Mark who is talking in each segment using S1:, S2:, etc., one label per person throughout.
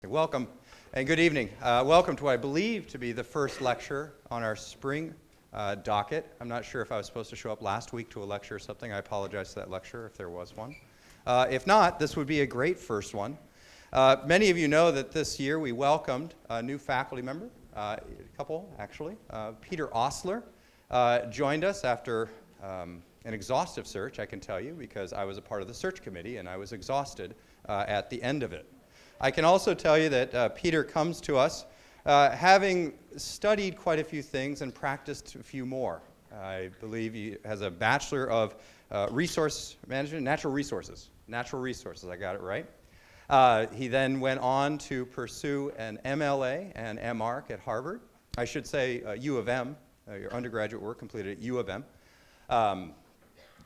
S1: Welcome and good evening. Welcome to what I believe to be the first lecture on our spring docket. I'm not sure if I was supposed to show up last week to a lecture or something. I apologize to that lecturer if there was one. If not, this would be a great first one. Many of you know that this year we welcomed a new faculty member, a couple actually. Peter Osler joined us after an exhaustive search, I can tell you, because I was a part of the search committee and I was exhausted at the end of it. I can also tell you that Peter comes to us having studied quite a few things and practiced a few more. I believe he has a Bachelor of Resource Management, Natural Resources, I got it right. He then went on to pursue an MLA and MArch at Harvard. I should say U of M, your undergraduate work completed at U of M.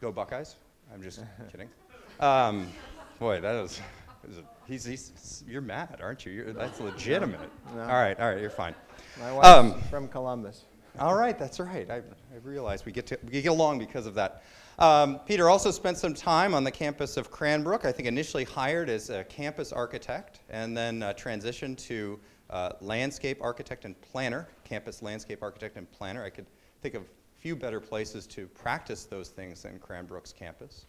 S1: Go Buckeyes. I'm just kidding. Boy, that is... you're mad, aren't you? That's legitimate.
S2: No.
S1: All right, you're fine.
S2: My wife's from Columbus.
S1: All right, that's right. I realize we get along because of that. Peter also spent some time on the campus of Cranbrook. I think initially hired as a campus architect and then transitioned to landscape architect and planner, campus landscape architect and planner. I could think of a few better places to practice those things than Cranbrook's campus.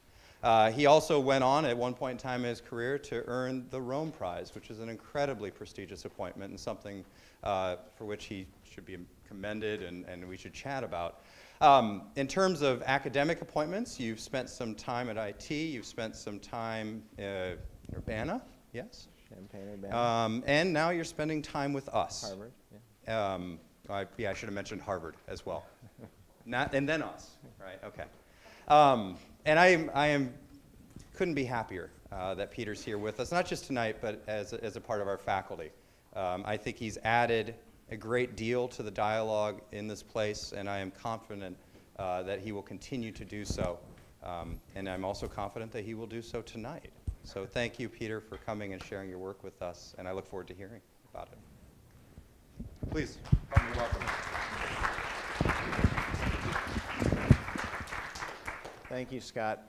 S1: He also went on at one point in time in his career to earn the Rome Prize, which is an incredibly prestigious appointment and something for which he should be commended and we should chat about. In terms of academic appointments, you've spent some time at IT, you've spent some time in Urbana, yes?
S2: Champaign-Urbana.
S1: And now you're spending time with us.
S2: Harvard, yeah.
S1: Yeah, I should have mentioned Harvard as well. And then us, right, okay. And I couldn't be happier that Peter's here with us, not just tonight, but as a part of our faculty. I think he's added a great deal to the dialogue in this place, and I am confident that he will continue to do so. And I'm also confident that he will do so tonight. So thank you, Peter, for coming and sharing your work with us, and I look forward to hearing about it. Please, you're welcome.
S2: Thank you, Scott.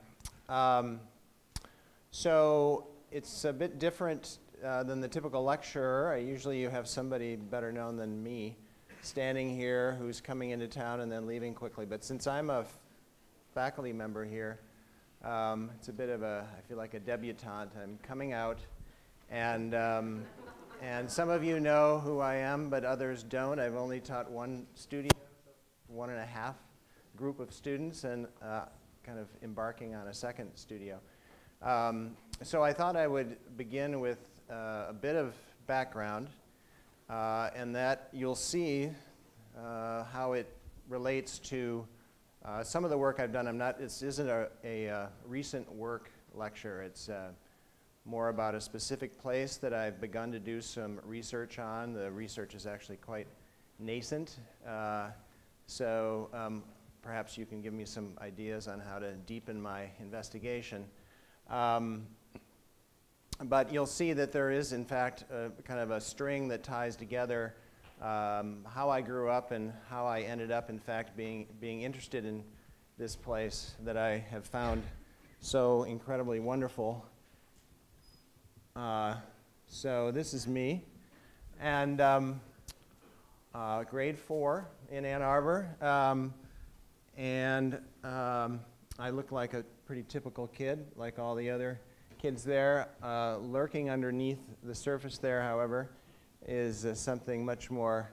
S2: So it's a bit different than the typical lecturer. Usually you have somebody better known than me standing here who's coming into town and then leaving quickly. But since I'm a faculty member here, it's a bit of a, I feel like a debutante. I'm coming out, and some of you know who I am, but others don't. I've only taught one studio, 1.5 group of students, and kind of embarking on a second studio. So I thought I would begin with a bit of background, and that you'll see how it relates to some of the work I've done. This isn't a recent work lecture. It's more about a specific place that I've begun to do some research on. The research is actually quite nascent. Perhaps you can give me some ideas on how to deepen my investigation. But you'll see that there is, in fact, kind of a string that ties together how I grew up and how I ended up, in fact, being interested in this place that I have found so incredibly wonderful. So this is me, and grade 4 in Ann Arbor. And I look like a pretty typical kid, like all the other kids there. Lurking underneath the surface there, however, is something much more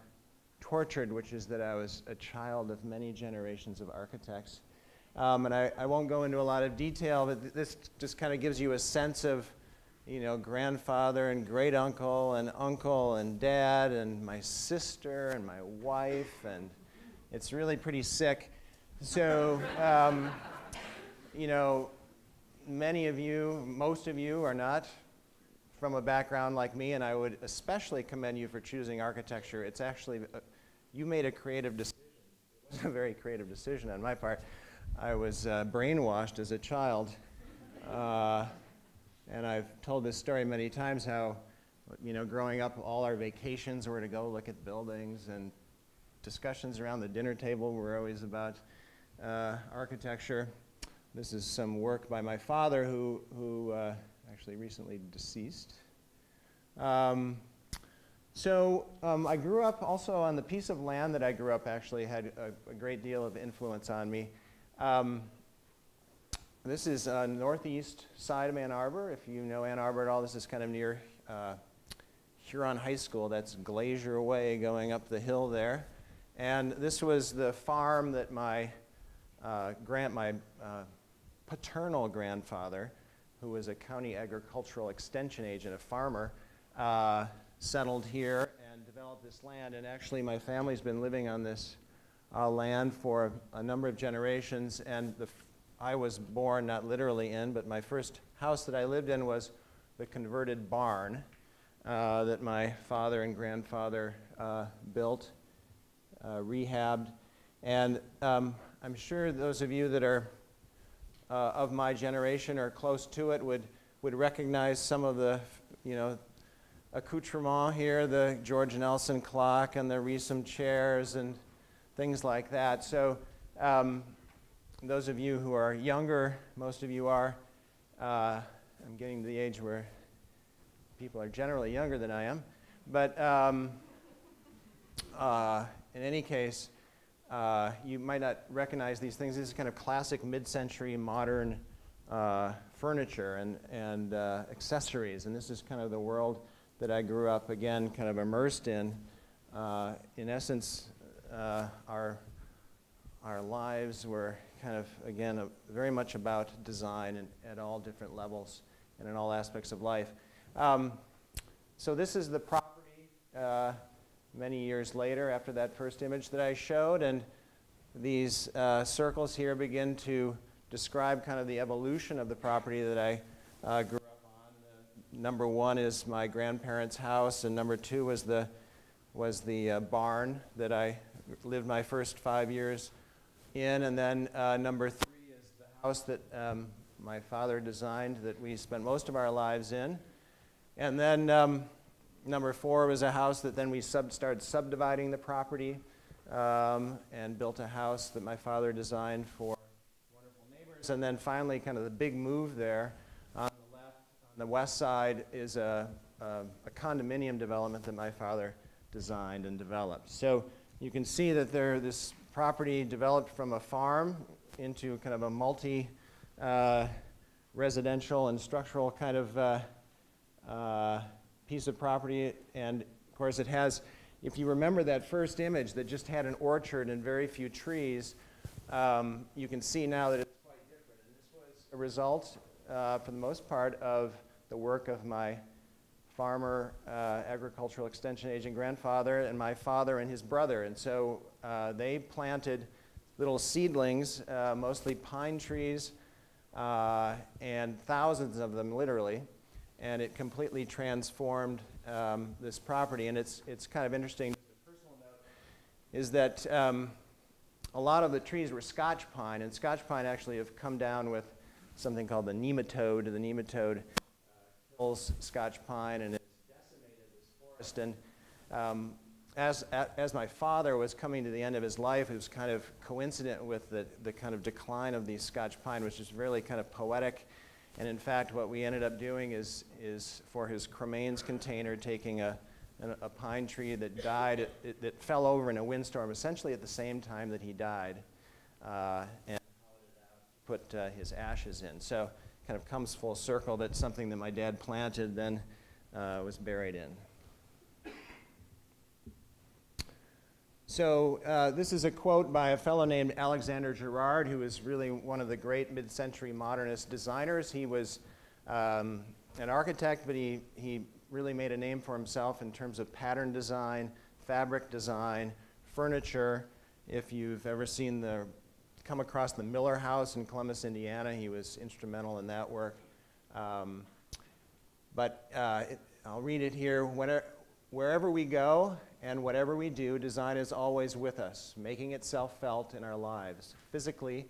S2: tortured, which is that I was a child of many generations of architects. And I won't go into a lot of detail, but this just kind of gives you a sense of, you know, grandfather and great uncle and dad and my sister and my wife, and it's really pretty sick. So, you know, many of you, most of you are not from a background like me, and I would especially commend you for choosing architecture. It's actually, you made a creative decision. It was a very creative decision on my part. I was brainwashed as a child, and I've told this story many times how, you know, growing up, all our vacations were to go look at buildings, and discussions around the dinner table were always about architecture. This is some work by my father, who actually recently deceased. So I grew up also on the piece of land that I grew up actually had a great deal of influence on me. This is northeast side of Ann Arbor. If you know Ann Arbor at all, this is kind of near Huron High School. That's Glacier Way going up the hill there. And this was the farm that my paternal grandfather, who was a county agricultural extension agent, a farmer, settled here and developed this land. And actually my family's been living on this land for a number of generations. And I was born, not literally in, but my first house that I lived in was the converted barn that my father and grandfather built, rehabbed. And I'm sure those of you that are of my generation or close to it would recognize some of the, accoutrement here, the George Nelson clock and the Reesum chairs and things like that. So those of you who are younger, most of you are, I'm getting to the age where people are generally younger than I am, but in any case, you might not recognize these things. This is kind of classic mid-century modern furniture and accessories, and this is kind of the world that I grew up, again, kind of immersed in. In essence, our lives were kind of, again, very much about design at all different levels and in all aspects of life. So this is the property many years later after that first image that I showed, and these circles here begin to describe kind of the evolution of the property that I grew up on. Number one is my grandparents' house, and number two was the barn that I lived my first 5 years in, and then number three is the house that my father designed that we spent most of our lives in. And then number four was a house that then we started subdividing the property and built a house that my father designed for wonderful neighbors. And then finally, kind of the big move there on the left, on the west side, is a condominium development that my father designed and developed. So you can see that this property developed from a farm into kind of a multi-residential and structural kind of piece of property. And of course it has, if you remember that first image that just had an orchard and very few trees, you can see now that it's quite different. And this was a result, for the most part, of the work of my farmer, agricultural extension agent grandfather, and my father and his brother. And so they planted little seedlings, mostly pine trees, and thousands of them literally, and it completely transformed this property. And it's kind of interesting. A personal note is that a lot of the trees were Scotch pine, and Scotch pine actually have come down with something called the nematode. The nematode kills Scotch pine, and it's decimated this forest. And as my father was coming to the end of his life, it was kind of coincident with the kind of decline of these Scotch pine, which is really kind of poetic. And in fact, what we ended up doing is for his cremains container, taking a pine tree that died, that fell over in a windstorm essentially at the same time that he died, and put his ashes in. So kind of comes full circle that something that my dad planted then was buried in. So this is a quote by a fellow named Alexander Gerard, who is really one of the great mid-century modernist designers. He was an architect, but he really made a name for himself in terms of pattern design, fabric design, furniture. If you've ever come across the Miller House in Columbus, Indiana, he was instrumental in that work. I'll read it here. Wherever we go and whatever we do, design is always with us, making itself felt in our lives. Physically,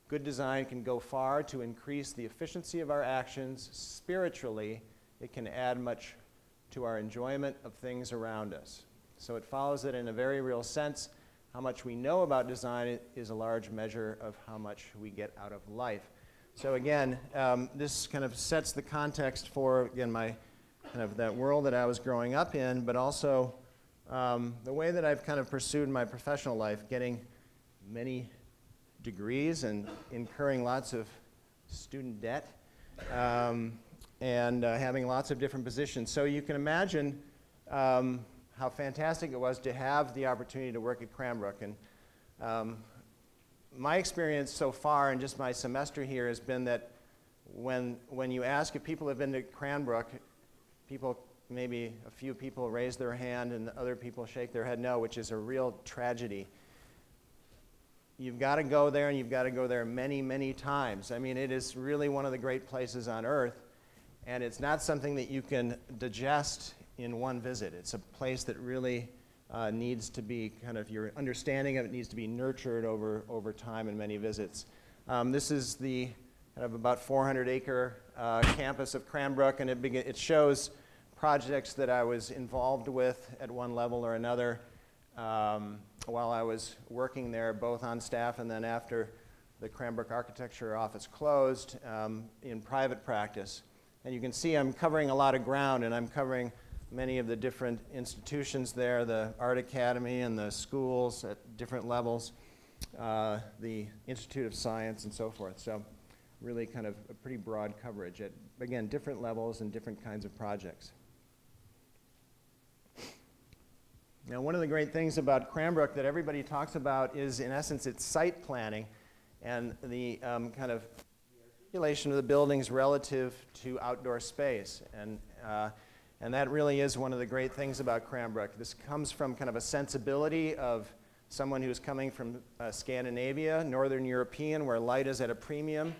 S2: good design can go far to increase the efficiency of our actions. Spiritually, it can add much to our enjoyment of things around us. So it follows that in a very real sense, how much we know about design is a large measure of how much we get out of life. So again, this kind of sets the context for, again, my kind of that world that I was growing up in, but also the way that I've kind of pursued my professional life, getting many degrees and incurring lots of student debt, and having lots of different positions. So you can imagine how fantastic it was to have the opportunity to work at Cranbrook. And my experience so far in just my semester here has been that when you ask if people have been to Cranbrook, maybe a few people raise their hand and other people shake their head no, which is a real tragedy. You've got to go there, and you've got to go there many, many times. I mean, it is really one of the great places on earth, and it's not something that you can digest in one visit. It's a place that really needs to be kind of, your understanding of it needs to be nurtured over time and many visits. This is the kind of about 400-acre campus of Cranbrook, and it shows projects that I was involved with at one level or another while I was working there, both on staff and then after the Cranbrook Architecture office closed in private practice. And you can see I'm covering a lot of ground, and I'm covering many of the different institutions there, the Art Academy and the schools at different levels, the Institute of Science and so forth. So really kind of a pretty broad coverage at, again, different levels and different kinds of projects. Now, one of the great things about Cranbrook that everybody talks about is, in essence, its site planning and the kind of articulation of the buildings relative to outdoor space. And that really is one of the great things about Cranbrook. This comes from kind of a sensibility of someone who's coming from Scandinavia, Northern European, where light is at a premium.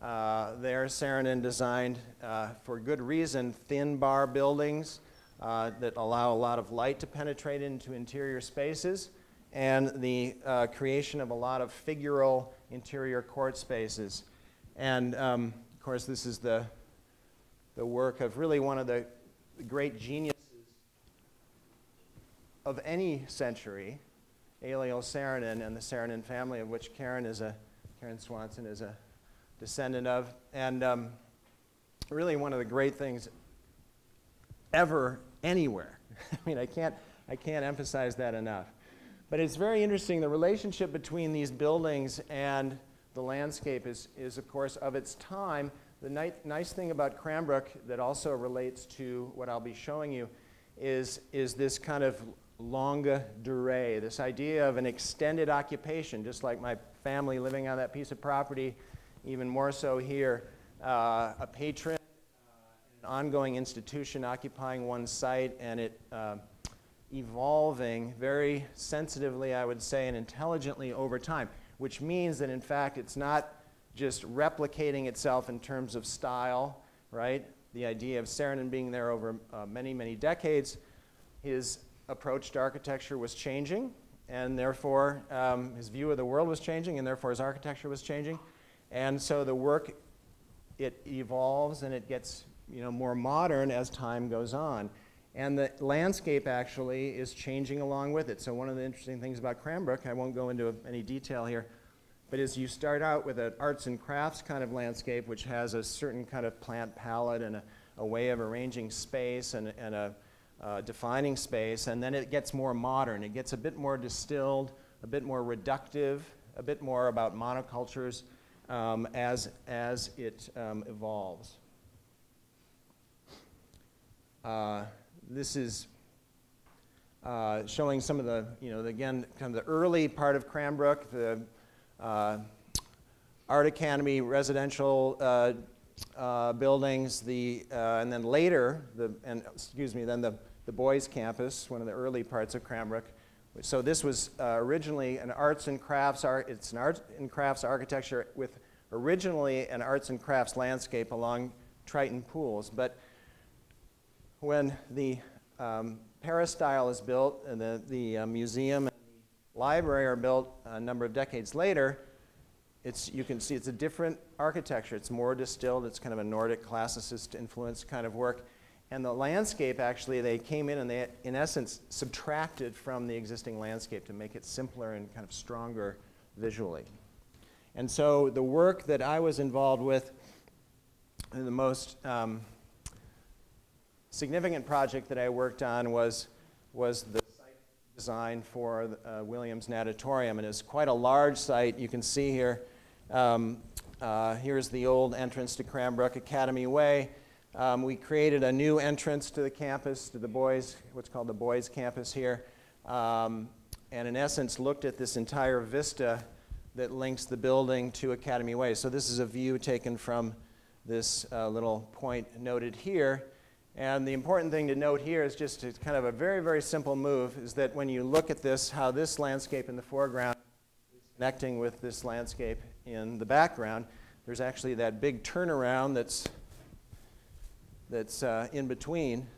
S2: There, Saarinen designed, for good reason, thin bar buildings that allow a lot of light to penetrate into interior spaces, and the creation of a lot of figural interior court spaces. And of course, this is the work of really one of the great geniuses of any century, Elio Saarinen and the Saarinen family, of which Karen Swanson is a descendant of. And really one of the great things ever, anywhere. I mean, I can't emphasize that enough. But it's very interesting, the relationship between these buildings and the landscape is of course, of its time. The nice thing about Cranbrook that also relates to what I'll be showing you is this kind of longue durée, this idea of an extended occupation, just like my family living on that piece of property, even more so here, a patron, an ongoing institution occupying one site, and it evolving very sensitively, I would say, and intelligently over time, which means that in fact it's not just replicating itself in terms of style, right? The idea of Saarinen being there over many, many decades, his approach to architecture was changing, and therefore his view of the world was changing, and therefore his architecture was changing. And so the work, it evolves and it gets more modern as time goes on. And the landscape actually is changing along with it. So one of the interesting things about Cranbrook, I won't go into any detail here, but is you start out with an arts and crafts kind of landscape, which has a certain kind of plant palette and a way of arranging space and a defining space, and then it gets more modern. It gets a bit more distilled, a bit more reductive, a bit more about monocultures as it evolves. This is showing some of the, again, kind of the early part of Cranbrook, the Art Academy residential buildings, and then later, then the boys' campus, one of the early parts of Cranbrook. So this was originally an arts and crafts, it's an arts and crafts architecture with originally an arts and crafts landscape along Triton Pools. But when the peristyle is built and the museum and the library are built a number of decades later, you can see it's a different architecture. It's more distilled. It's kind of a Nordic classicist influence kind of work. And the landscape, actually, they came in and they, in essence, subtracted from the existing landscape to make it simpler and kind of stronger visually. And so the work that I was involved with, the most significant project that I worked on was the site design for Williams Natatorium, and it's quite a large site. You can see here, here's the old entrance to Cranbrook Academy Way. We created a new entrance to the campus, to the boys, what's called the boys campus here, and in essence looked at this entire vista that links the building to Academy Way. So this is a view taken from this little point noted here. And the important thing to note here is just kind of a very, very simple move, is that when you look at this, how this landscape in the foreground is connecting with this landscape in the background, there's actually that big turnaround that's in between,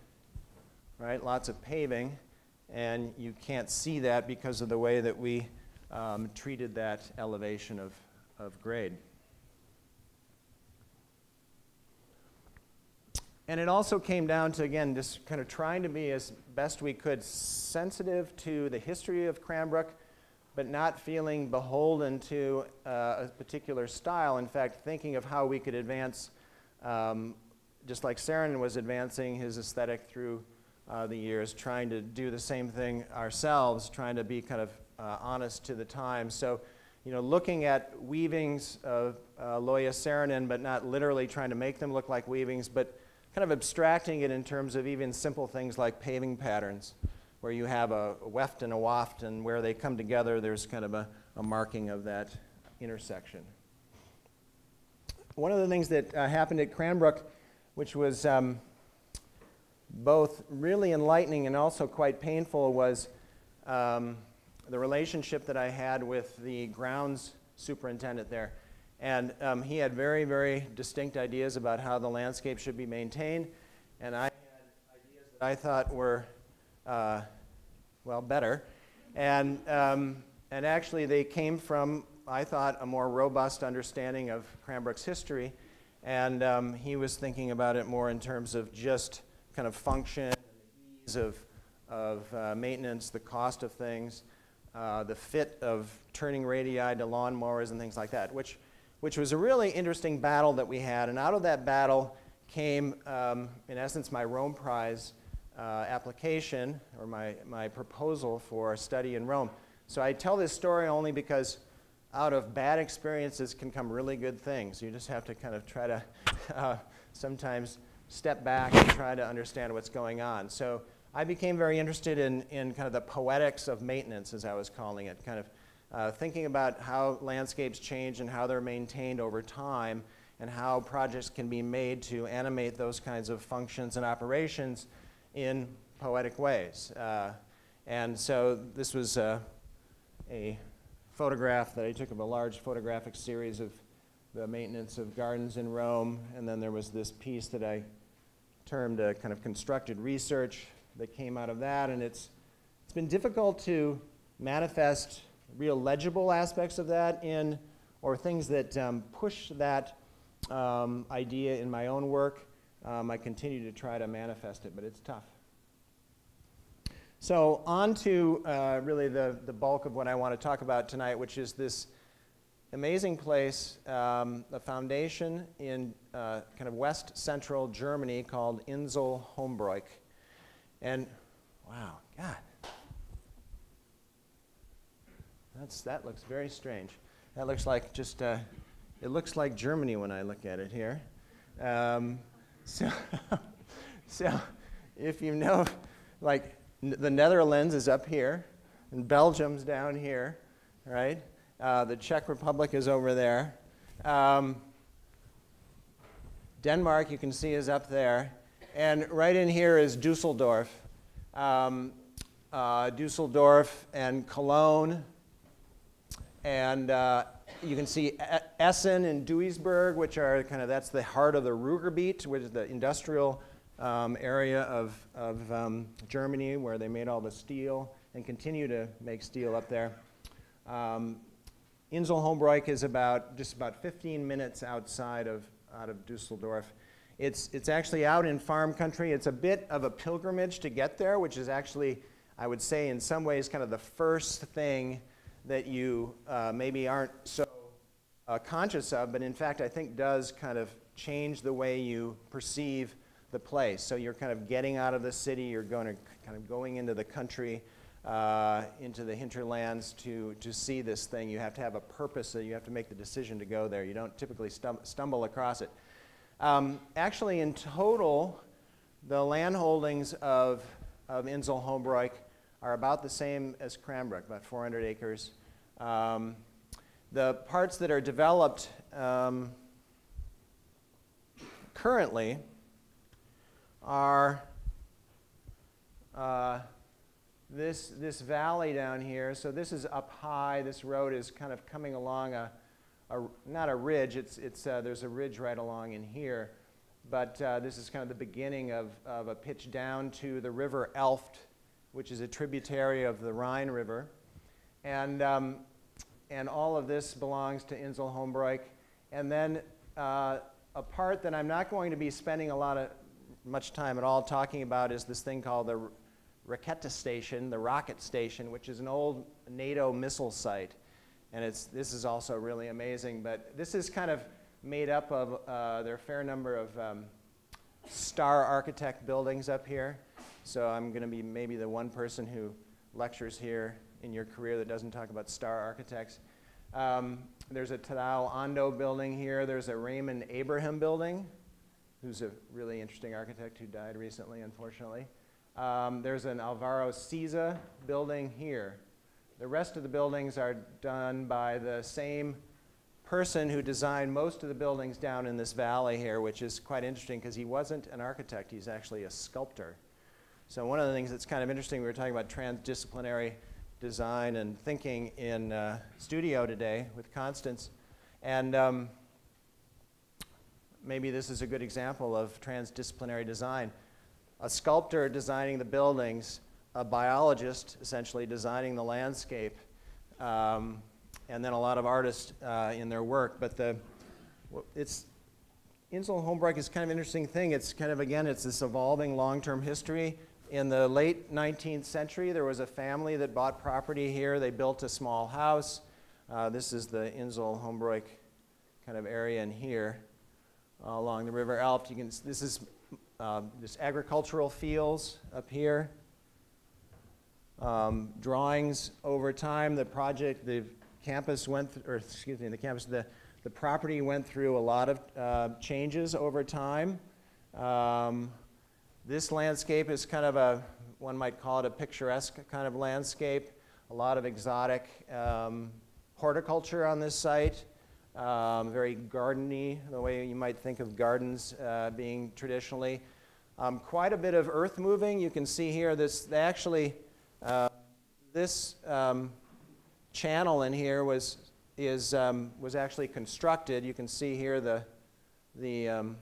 S2: right? Lots of paving, and you can't see that because of the way that we treated that elevation of grade. And it also came down to, again, just kind of trying to be as best we could sensitive to the history of Cranbrook, but not feeling beholden to a particular style. In fact, thinking of how we could advance, just like Saarinen was advancing his aesthetic through the years, trying to do the same thing ourselves, trying to be kind of honest to the time. So, you know, looking at weavings of Loya Saarinen, but not literally trying to make them look like weavings, but kind of abstracting it in terms of even simple things like paving patterns, where you have a weft and a waft, and where they come together, there's kind of a marking of that intersection. One of the things that happened at Cranbrook, which was both really enlightening and also quite painful, was the relationship that I had with the grounds superintendent there. And he had very, very distinct ideas about how the landscape should be maintained, and I had ideas that I thought were, well, better. And actually they came from, I thought, a more robust understanding of Cranbrook's history, and he was thinking about it more in terms of just kind of function, and the ease of maintenance, the cost of things, the fit of turning radii to lawnmowers and things like that, which was a really interesting battle that we had. And out of that battle came, in essence, my Rome Prize application, or my proposal for a study in Rome. So I tell this story only because out of bad experiences can come really good things. You just have to kind of try to sometimes step back and try to understand what's going on. So I became very interested in kind of the poetics of maintenance, as I was calling it, kind of thinking about how landscapes change and how they're maintained over time, and how projects can be made to animate those kinds of functions and operations in poetic ways. And so this was a photograph that I took of a large photographic series of the maintenance of gardens in Rome, and then there was this piece that I termed a kind of constructed research that came out of that, and it's been difficult to manifest real legible aspects of that or things that push that idea in my own work. I continue to try to manifest it, but it's tough. So on to really the bulk of what I want to talk about tonight, which is this amazing place, a foundation in kind of west central Germany called Insel Hombroek. And wow, God. That looks very strange. That looks like just, it looks like Germany when I look at it here. So if you know, like the Netherlands is up here, and Belgium's down here, right? The Czech Republic is over there. Denmark, you can see, is up there. And right in here is Dusseldorf. Dusseldorf and Cologne. And you can see Essen and Duisburg, which are kind of, that's the heart of the Ruhrgebiet, which is the industrial area of Germany, where they made all the steel and continue to make steel up there. Insel Hombroek is just about 15 minutes out of Dusseldorf. It's actually out in farm country. It's a bit of a pilgrimage to get there, which is actually, I would say, in some ways, kind of the first thing that you maybe aren't so conscious of, but in fact I think does kind of change the way you perceive the place. So you're kind of getting out of the city, you're kind of going into the country, into the hinterlands to see this thing. You have to have a purpose, so you have to make the decision to go there. You don't typically stumble across it. Actually, in total, the land holdings of Insel Hombroek are about the same as Cranbrook, about 400 acres. The parts that are developed currently are this valley down here. So this is up high. This road is kind of coming along not a ridge. There's a ridge right along in here. But this is kind of the beginning of a pitch down to the river Elft, which is a tributary of the Rhine River. And all of this belongs to Insel Hombroek. And then a part that I'm not going to be spending much time at all talking about is this thing called the Raketa Station, the rocket station, which is an old NATO missile site. And this is also really amazing. But this is kind of made up of, there are a fair number of star architect buildings up here. So I'm going to be maybe the one person who lectures here in your career that doesn't talk about star architects. There's a Tadao Ando building here. There's a Raymond Abraham building, who's a really interesting architect who died recently, unfortunately. There's an Alvaro Siza building here. The rest of the buildings are done by the same person who designed most of the buildings down in this valley here, which is quite interesting because he wasn't an architect, he's actually a sculptor. So one of the things that's kind of interesting, we were talking about transdisciplinary design and thinking in studio today with Constance, and maybe this is a good example of transdisciplinary design. A sculptor designing the buildings, a biologist essentially designing the landscape, and then a lot of artists in their work. But Insel Hombroek is kind of an interesting thing. It's kind of, again, it's this evolving long-term history. In the late 19th century, there was a family that bought property here. They built a small house. This is the Insel Hombroek kind of area in here along the River Elft. This is this agricultural fields up here. Drawings over time. The project, the campus went, the property went through a lot of changes over time. This landscape is kind of one might call it a picturesque kind of landscape. A lot of exotic horticulture on this site. Very gardeny, the way you might think of gardens being traditionally. Quite a bit of earth moving. You can see here this channel in here was actually constructed. You can see here the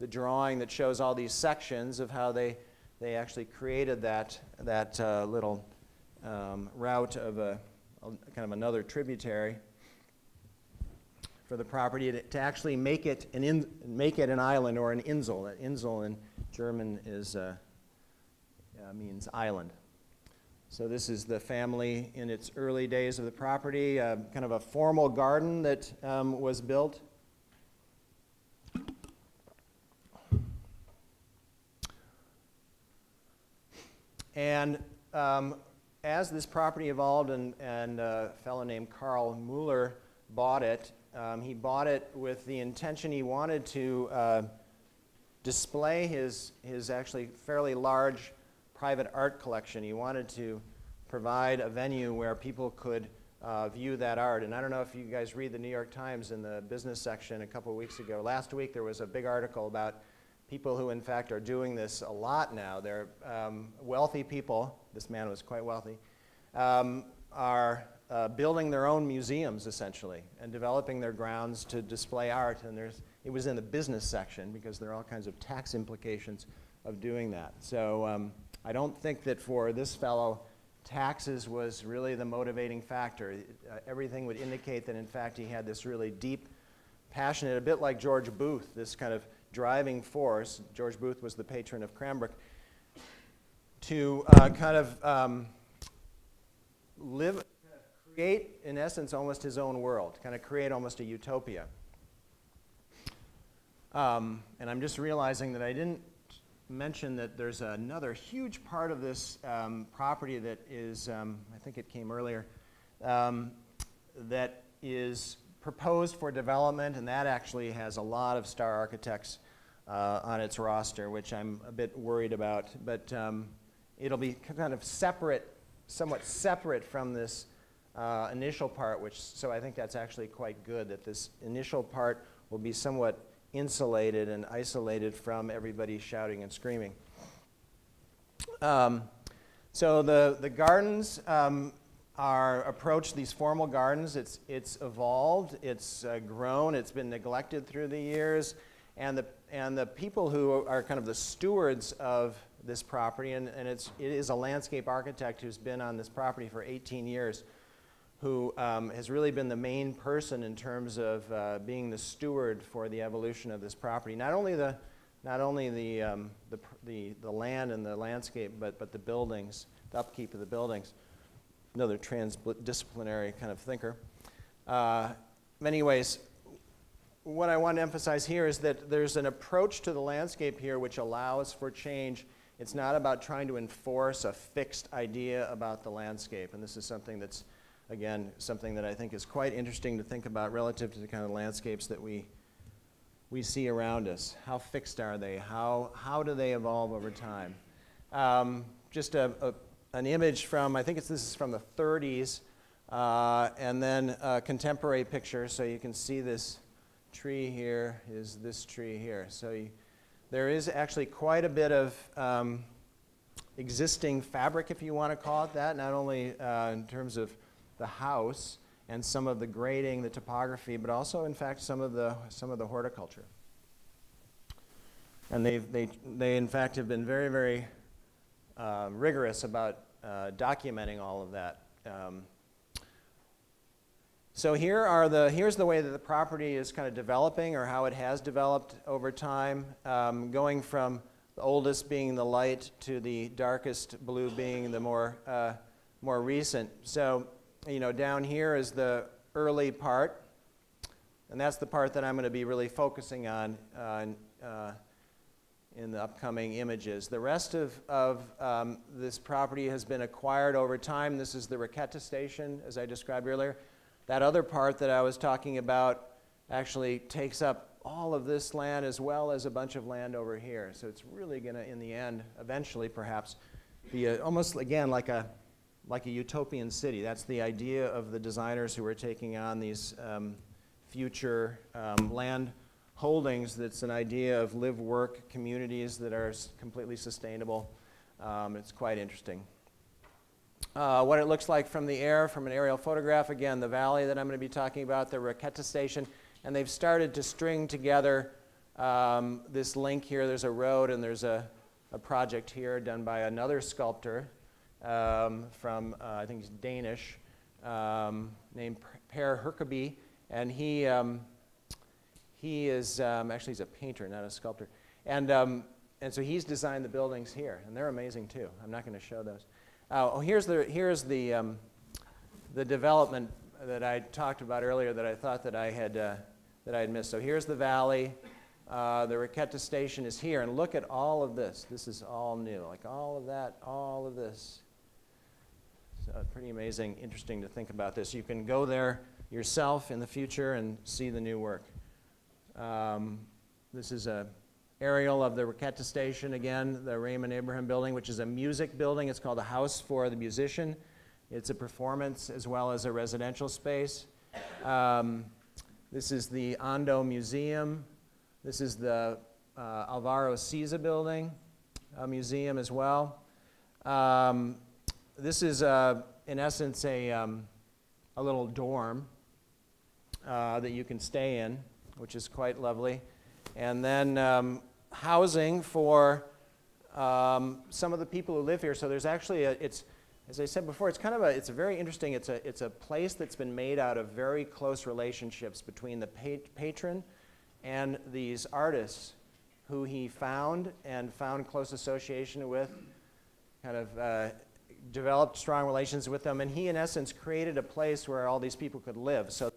S2: drawing that shows all these sections of how they actually created that little route of a kind of another tributary for the property to actually make it an island or an Insel. Insel in German means island. So this is the family in its early days of the property, kind of a formal garden that was built. And as this property evolved and a fellow named Carl Mueller bought it, he bought it with the intention he wanted to display his actually fairly large private art collection. He wanted to provide a venue where people could view that art. And I don't know if you guys read the New York Times in the business section a couple of weeks ago. Last week there was a big article about people who in fact are doing this a lot now. They're wealthy people, this man was quite wealthy, are building their own museums essentially and developing their grounds to display art. And it was in the business section because there are all kinds of tax implications of doing that. So I don't think that for this fellow, taxes was really the motivating factor. Everything would indicate that in fact he had this really deep, passionate, a bit like George Booth, this kind of driving force. George Booth was the patron of Cranbrook, to create, in essence, almost his own world, kind of create almost a utopia. And I'm just realizing that I didn't mention that there's another huge part of this property that is, I think it came earlier, that is proposed for development, and that actually has a lot of star architects on its roster, which I'm a bit worried about. But it'll be kind of separate, somewhat separate from this initial part, so I think that's actually quite good, that this initial part will be somewhat insulated and isolated from everybody shouting and screaming. So the gardens are approached, these formal gardens. It's evolved, it's grown, it's been neglected through the years, and the people who are kind of the stewards of this property, and it is a landscape architect who's been on this property for 18 years, who has really been the main person in terms of being the steward for the evolution of this property. Not only the land and the landscape, but the buildings, the upkeep of the buildings. Another transdisciplinary kind of thinker. Anyways, what I want to emphasize here is that there's an approach to the landscape here which allows for change. It's not about trying to enforce a fixed idea about the landscape, and this is something that's, again, something that I think is quite interesting to think about relative to the kind of landscapes that we see around us. How fixed are they? How do they evolve over time? Just an image from, I think this is from the 30s, and then a contemporary picture, so you can see this tree here is this tree here. So there is actually quite a bit of existing fabric, if you want to call it that, not only in terms of the house and some of the grading, the topography, but also, in fact, some of the horticulture. And they in fact have been very, very rigorous about documenting all of that. So here's the way that the property is kind of developing, or how it has developed over time, going from the oldest being the light to the darkest blue being the more recent. So, you know, down here is the early part, and that's the part that I'm going to be really focusing on in the upcoming images. The rest of this property has been acquired over time. This is the Raqueta station, as I described earlier. That other part that I was talking about actually takes up all of this land as well as a bunch of land over here. So it's really going to, in the end, eventually perhaps, be almost, again, like a utopian city. That's the idea of the designers who are taking on these future land holdings. That's an idea of live-work communities that are completely sustainable. It's quite interesting. What it looks like from the air, from an aerial photograph, again, the valley that I'm going to be talking about, the Raqueta station, and they've started to string together this link here. There's a road and there's a project here done by another sculptor from, I think he's Danish, named Per Herkeby, and he is, actually he's a painter, not a sculptor, and so he's designed the buildings here, and they're amazing too. I'm not going to show those. Here's the development that I talked about earlier that I thought that I had missed. So here's the valley. The Raqueta station is here, and look at all of this. This is all new, like all of that, all of this. So pretty amazing, interesting to think about this. You can go there yourself in the future and see the new work. This is a aerial of the Raqueta station, again, the Raymond Abraham building, which is a music building. It's called a house for the musician. It's a performance as well as a residential space. This is the Ondo Museum. This is the Alvaro Siza building, a museum as well. This is, in essence, a little dorm that you can stay in, which is quite lovely. And then housing for some of the people who live here. So there's actually it's, as I said before, it's kind of it's a very interesting, it's a place that's been made out of very close relationships between the patron and these artists who he found and found close association with, kind of developed strong relations with them, and he, in essence, created a place where all these people could live. So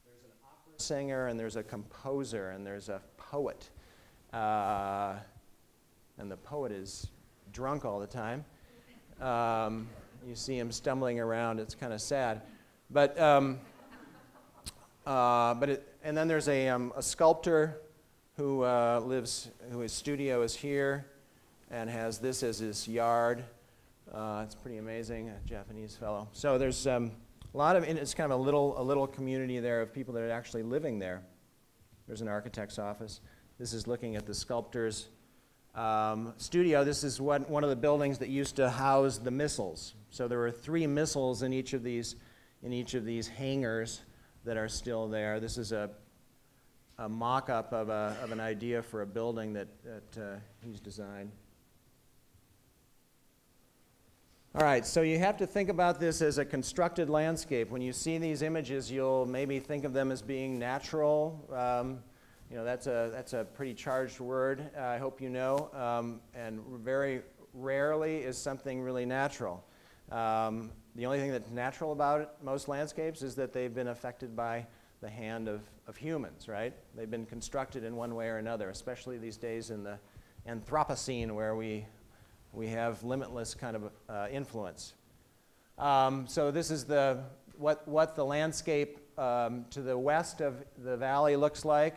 S2: there's an opera singer, and there's a composer, and there's a poet, and poet is drunk all the time. You see him stumbling around. It's kind of sad. And then there's a sculptor whose studio is here and has this as his yard. It's pretty amazing, a Japanese fellow. So there's a lot of, it's kind of a little community there of people that are actually living there. There's an architect's office. This is looking at the sculptor's studio. This is one of the buildings that used to house the missiles. So there were 3 missiles in each of these hangars that are still there. This is a mock-up of an idea for a building that he's designed. All right, so you have to think about this as a constructed landscape. When you see these images, you'll maybe think of them as being natural. You know, that's a pretty charged word, I hope you know, and very rarely is something really natural. The only thing that's natural about most landscapes is that they've been affected by the hand of humans, right? They've been constructed in one way or another, especially these days in the Anthropocene, where we have limitless kind of influence. So this is what the landscape to the west of the valley looks like.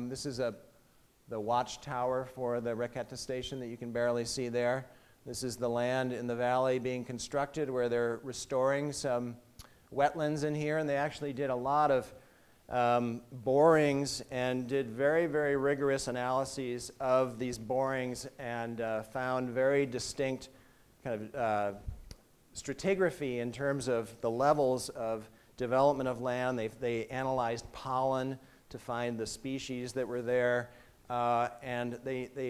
S2: This is the watchtower for the Requeta station that you can barely see there. This is the land in the valley being constructed where they're restoring some wetlands in here, and they actually did a lot of borings and did very, very rigorous analyses of these borings and found very distinct kind of stratigraphy in terms of the levels of development of land. They analyzed pollen to find the species that were there, and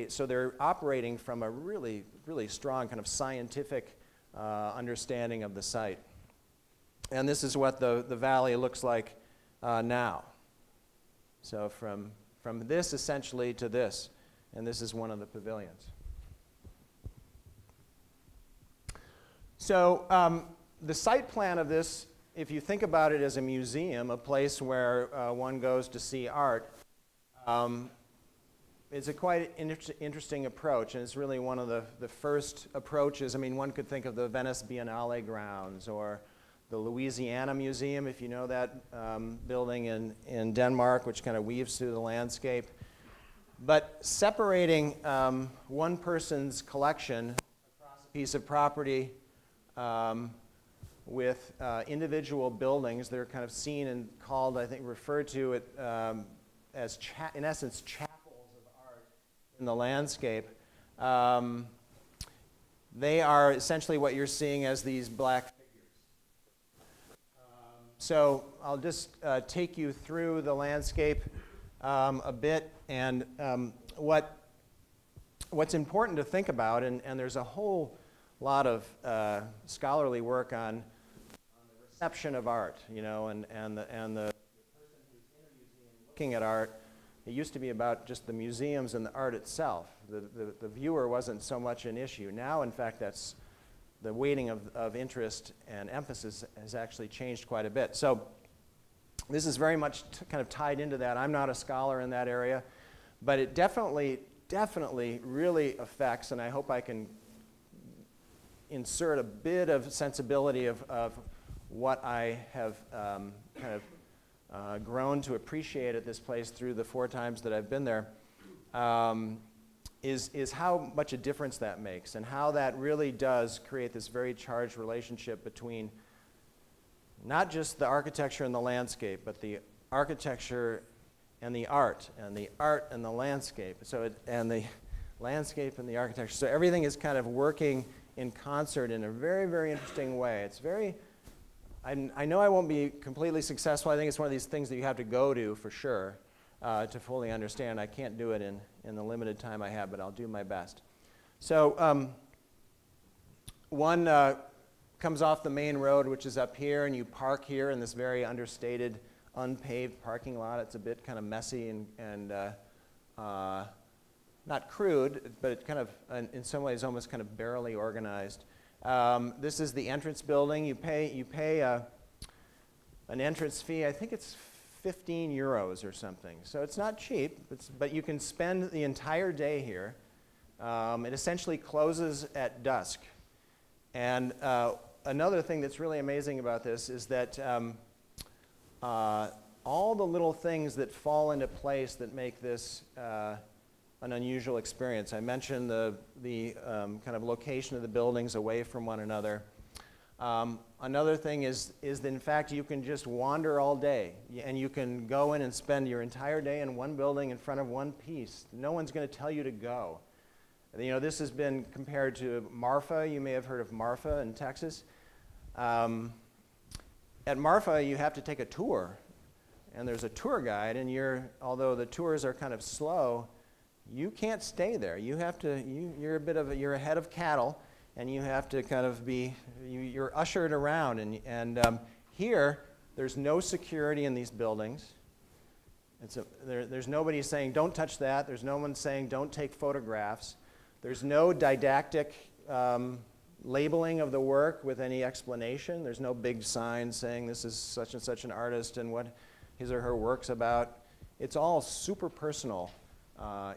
S2: so they're operating from a really, really strong kind of scientific understanding of the site. And this is what the valley looks like now. So from this essentially to this, and this is one of the pavilions. So the site plan of this, if you think about it as a museum, a place where one goes to see art, it's a quite interesting approach, and it's really one of the first approaches. I mean, one could think of the Venice Biennale grounds or the Louisiana Museum, if you know that building in Denmark, which kind of weaves through the landscape. But separating one person's collection across a piece of property with individual buildings, they're kind of seen and called, I think, referred to it as, in essence, chapels of art in the landscape. They are essentially what you're seeing as these black figures. So I'll just take you through the landscape a bit, and what's important to think about, and there's a whole lot of scholarly work on the reception of art, you know, and the person who's in a museum looking at art. It used to be about just the museums and the art itself. The viewer wasn't so much an issue. Now, in fact, that's the weighting of interest and emphasis has actually changed quite a bit. So this is very much kind of tied into that. I'm not a scholar in that area, but it definitely really affects, and I hope I can insert a bit of sensibility of what I have kind of grown to appreciate at this place through the 4 times that I've been there, is how much a difference that makes, and how that really does create this very charged relationship between not just the architecture and the landscape, but the architecture and the art and the landscape. So and the landscape and the architecture. So everything is kind of working in concert in a very, very interesting way. It's very, I know I won't be completely successful. I think it's one of these things that you have to go to for sure to fully understand. I can't do it in the limited time I have, but I'll do my best. So one comes off the main road, which is up here, and you park here in this very understated, unpaved parking lot. It's a bit kind of messy and not crude, but it kind of, in some ways, almost kind of barely organized. This is the entrance building. You pay an entrance fee. I think it's 15 euros or something. So it's not cheap, but you can spend the entire day here. It essentially closes at dusk. And another thing that's really amazing about this is that all the little things that fall into place that make this an unusual experience. I mentioned the kind of location of the buildings away from one another. Another thing is that in fact you can just wander all day, and you can go in and spend your entire day in one building in front of one piece. No one's going to tell you to go. You know, this has been compared to Marfa. You may have heard of Marfa in Texas. At Marfa, you have to take a tour, and there's a tour guide, and although the tours are kind of slow, you can't stay there. You have to, you're a head of cattle, and you have to kind of you're ushered around. And here, there's no security in these buildings. There's nobody saying, don't touch that. There's no one saying, don't take photographs. There's no didactic labeling of the work with any explanation. There's no big sign saying this is such and such an artist and what his or her work's about. It's all super personal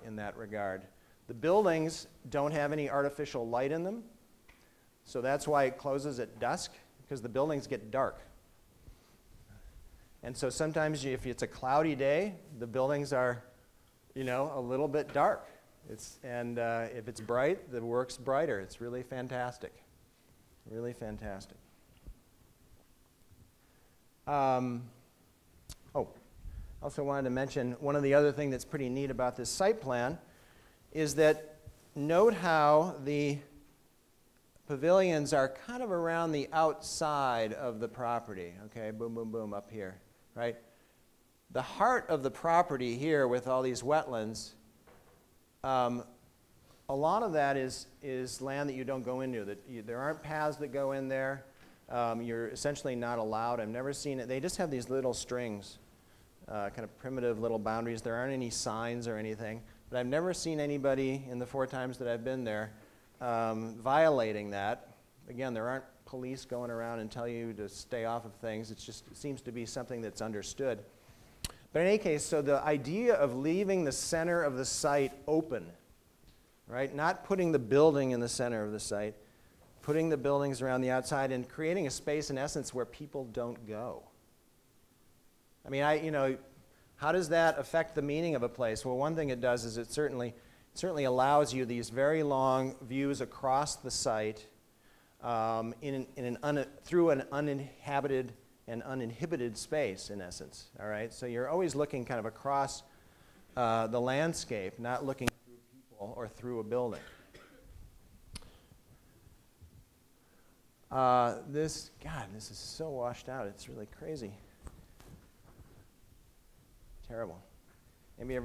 S2: in that regard. The buildings don't have any artificial light in them, so that's why it closes at dusk, because the buildings get dark. And so sometimes if it's a cloudy day, the buildings are, you know, a little bit dark. If it's bright, the work's brighter. It's really fantastic. Really fantastic. Also wanted to mention one of the other things that's pretty neat about this site plan is that note how the pavilions are kind of around the outside of the property. Okay, boom, boom, boom, up here, right? The heart of the property here with all these wetlands, a lot of that is land that you don't go into. There aren't paths that go in there. You're essentially not allowed. I've never seen it. They just have these little strings, kind of primitive little boundaries. There aren't any signs or anything. But I've never seen anybody in the 4 times that I've been there violating that. Again, there aren't police going around and tell you to stay off of things. It seems to be something that's understood. But in any case, so the idea of leaving the center of the site open, right? Not putting the building in the center of the site, putting the buildings around the outside and creating a space, in essence, where people don't go. I mean, you know, how does that affect the meaning of a place? Well, one thing it does is it certainly allows you these very long views across the site through an uninhabited and uninhibited space, in essence, all right? So you're always looking kind of across the landscape, not looking through people or through a building. This is so washed out, it's really crazy. Terrible. Maybe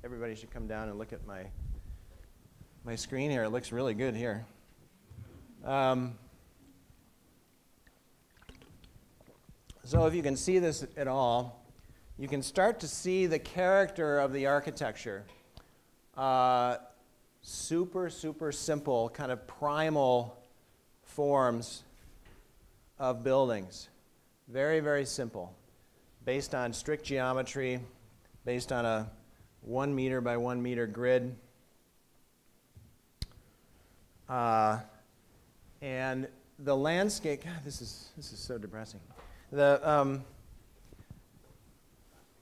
S2: everybody should come down and look at my screen here. It looks really good here. So if you can see this at all, you can start to see the character of the architecture. Super, super simple, kind of primal forms of buildings. Very, very simple. Based on strict geometry, based on a 1 meter by 1 meter grid. And the landscape, God, this is so depressing.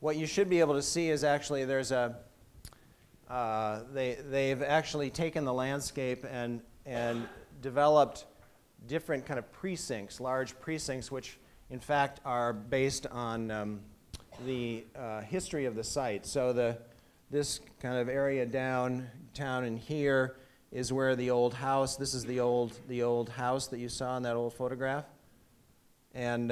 S2: What you should be able to see is actually there's they've actually taken the landscape and developed different kind of precincts, large precincts, which in fact are based on the history of the site. So this kind of area downtown in here is where the old house. This is the old house that you saw in that old photograph, and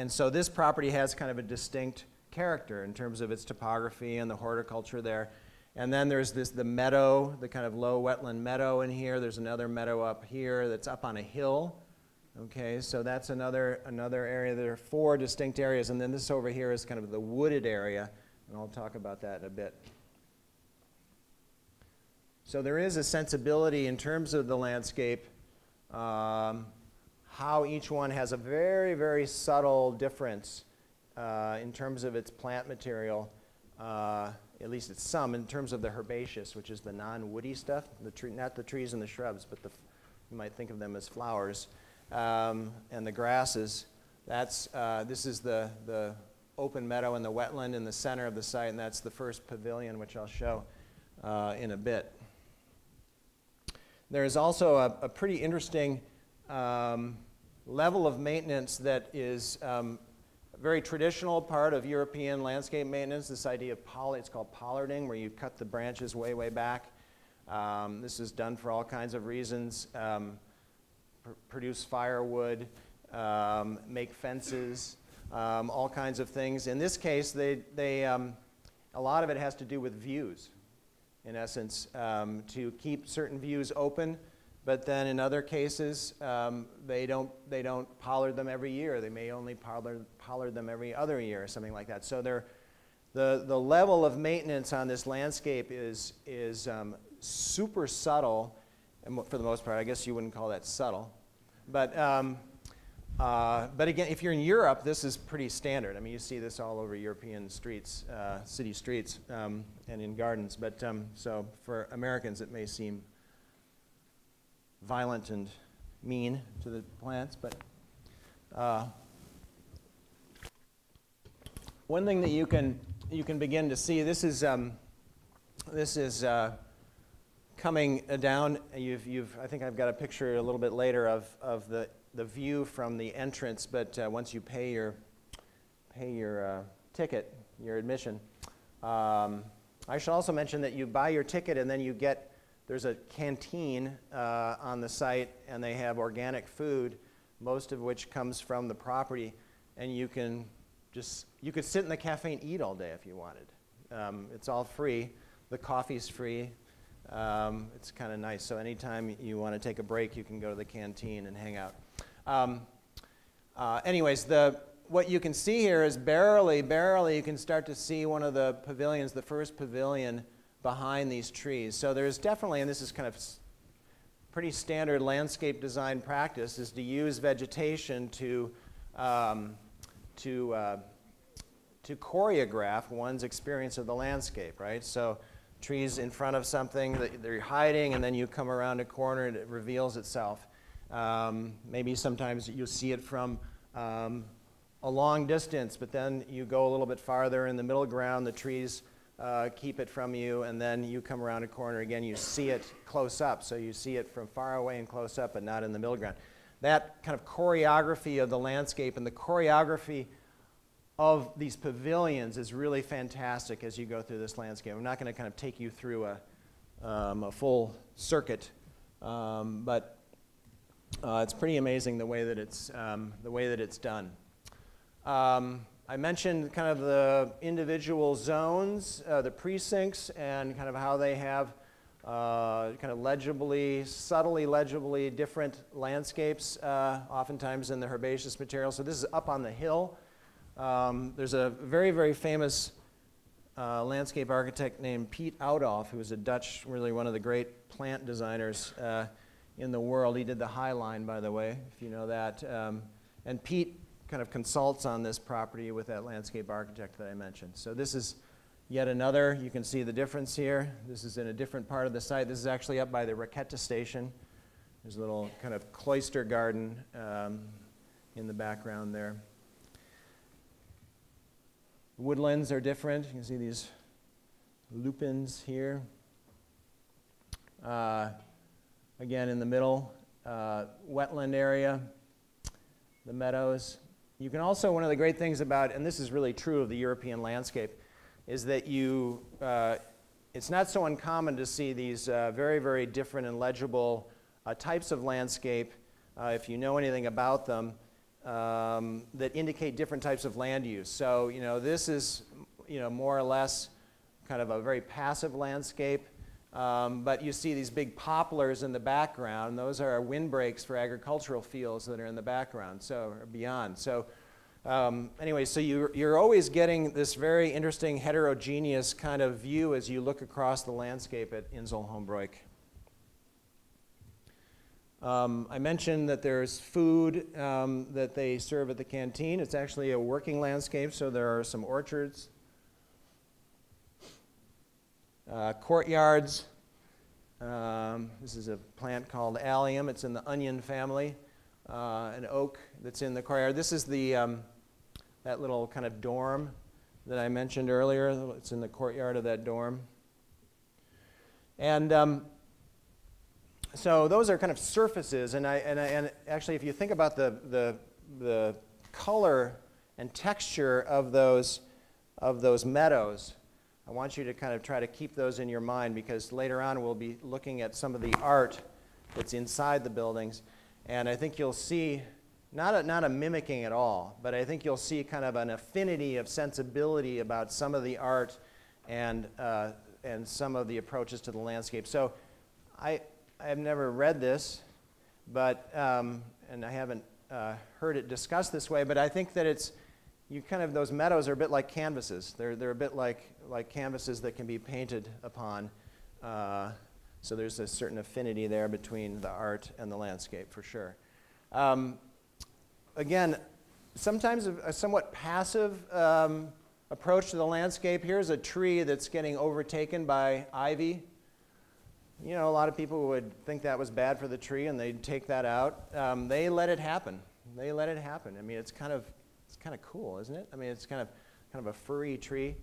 S2: so this property has kind of a distinct character in terms of its topography and the horticulture there. And then there's the meadow, the kind of low wetland meadow in here. There's another meadow up here that's up on a hill. Okay, so that's another area. There are 4 distinct areas, and then this over here is kind of the wooded area, and I'll talk about that in a bit. So there is a sensibility in terms of the landscape, how each one has a very, very subtle difference in terms of its plant material. at least it's some, in terms of the herbaceous, which is the non-woody stuff, not the trees and the shrubs, but you might think of them as flowers. And the grasses, this is the open meadow and the wetland in the center of the site, and that's the first pavilion, which I'll show in a bit. There is also a pretty interesting level of maintenance that is a very traditional part of European landscape maintenance, this idea of it's called pollarding, where you cut the branches way, way back. This is done for all kinds of reasons, produce firewood, make fences, all kinds of things. In this case, a lot of it has to do with views, in essence, to keep certain views open. But then in other cases, they don't pollard them every year. They may only pollard them every other year or something like that. So the level of maintenance on this landscape is super subtle, and for the most part, I guess you wouldn't call that subtle. But again, if you're in Europe, this is pretty standard. I mean, you see this all over European streets, city streets, and in gardens. But so for Americans, it may seem violent and mean to the plants, but one thing that you can begin to see, this is coming down. I think I've got a picture a little bit later of the view from the entrance, but once you pay your ticket, your admission. I should also mention that you buy your ticket and then there's a canteen on the site, and they have organic food, most of which comes from the property, and you could sit in the cafe and eat all day if you wanted. It's all free. The coffee's free. It's kind of nice. So anytime you want to take a break, you can go to the canteen and hang out. Anyways, what you can see here is barely you can start to see one of the pavilions, the first pavilion, behind these trees. So there's definitely, and this is kind of pretty standard landscape design practice, is to use vegetation to choreograph one's experience of the landscape, right? So trees in front of something that they're hiding, and then you come around a corner and it reveals itself. Maybe sometimes you see it from a long distance, but then you go a little bit farther in the middle ground, the trees keep it from you, and then you come around a corner again, you see it close up. So you see it from far away and close up, but not in the middle ground. That kind of choreography of the landscape and the choreography of these pavilions is really fantastic as you go through this landscape. I'm not going to kind of take you through a full circuit, but it's pretty amazing the way that it's done. I mentioned kind of the individual zones, the precincts, and kind of how they have kind of subtly legibly different landscapes, oftentimes in the herbaceous material. So this is up on the hill. There's a very, very famous landscape architect named Piet Oudolf, who was a Dutch, really one of the great plant designers in the world. He did the High Line, by the way, if you know that. And Piet kind of consults on this property with that landscape architect that I mentioned. So this is yet another. You can see the difference here. This is in a different part of the site. This is actually up by the Raquette station. There's a little kind of cloister garden in the background there. Woodlands are different. You can see these lupins here. Again, in the middle, wetland area, the meadows. You can also, one of the great things about, and this is really true of the European landscape, is that it's not so uncommon to see these very, very different and legible types of landscape, if you know anything about them, that indicate different types of land use. So, this is, more or less kind of a very passive landscape, but you see these big poplars in the background. Those are windbreaks for agricultural fields that are in the background, so or beyond. So, anyway, so you're always getting this very interesting heterogeneous kind of view as you look across the landscape at Insel Hombroek. I mentioned that there's food that they serve at the canteen. It's actually a working landscape, so there are some orchards. Courtyards. This is a plant called allium. It's in the onion family. An oak that's in the courtyard. This is the that little kind of dorm that I mentioned earlier. It's in the courtyard of that dorm. And so those are kind of surfaces. And actually, if you think about the color and texture of those meadows, I want you to kind of try to keep those in your mind, because later on we'll be looking at some of the art that's inside the buildings. And I think you'll see, not a mimicking at all, but I think you'll see kind of an affinity of sensibility about some of the art and some of the approaches to the landscape. So I have never read this, but, and I haven't heard it discussed this way, but I think that it's, those meadows are a bit like canvases. They're a bit like canvases that can be painted upon. So there's a certain affinity there between the art and the landscape, for sure. Again, sometimes a somewhat passive approach to the landscape. Here's a tree that's getting overtaken by ivy. You know, a lot of people would think that was bad for the tree, and they'd take that out. They let it happen. They let it happen. I mean, it's kind of cool, isn't it? I mean, it's kind of a furry tree.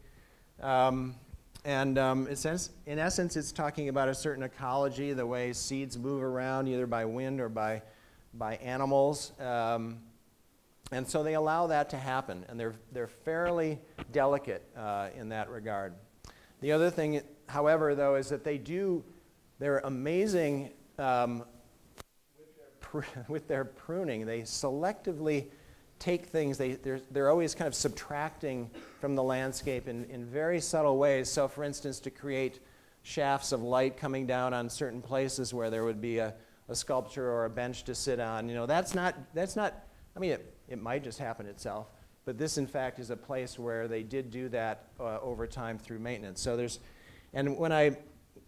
S2: In essence, it's talking about a certain ecology, the way seeds move around either by wind or by animals. And so they allow that to happen, and they're fairly delicate in that regard. The other thing, however, though, is that they're amazing with their pruning. They selectively take things, they're always kind of subtracting from the landscape in very subtle ways. So for instance, to create shafts of light coming down on certain places where there would be a sculpture or a bench to sit on, you know, that's not, I mean, it might just happen itself, but this in fact is a place where they did do that over time through maintenance. So and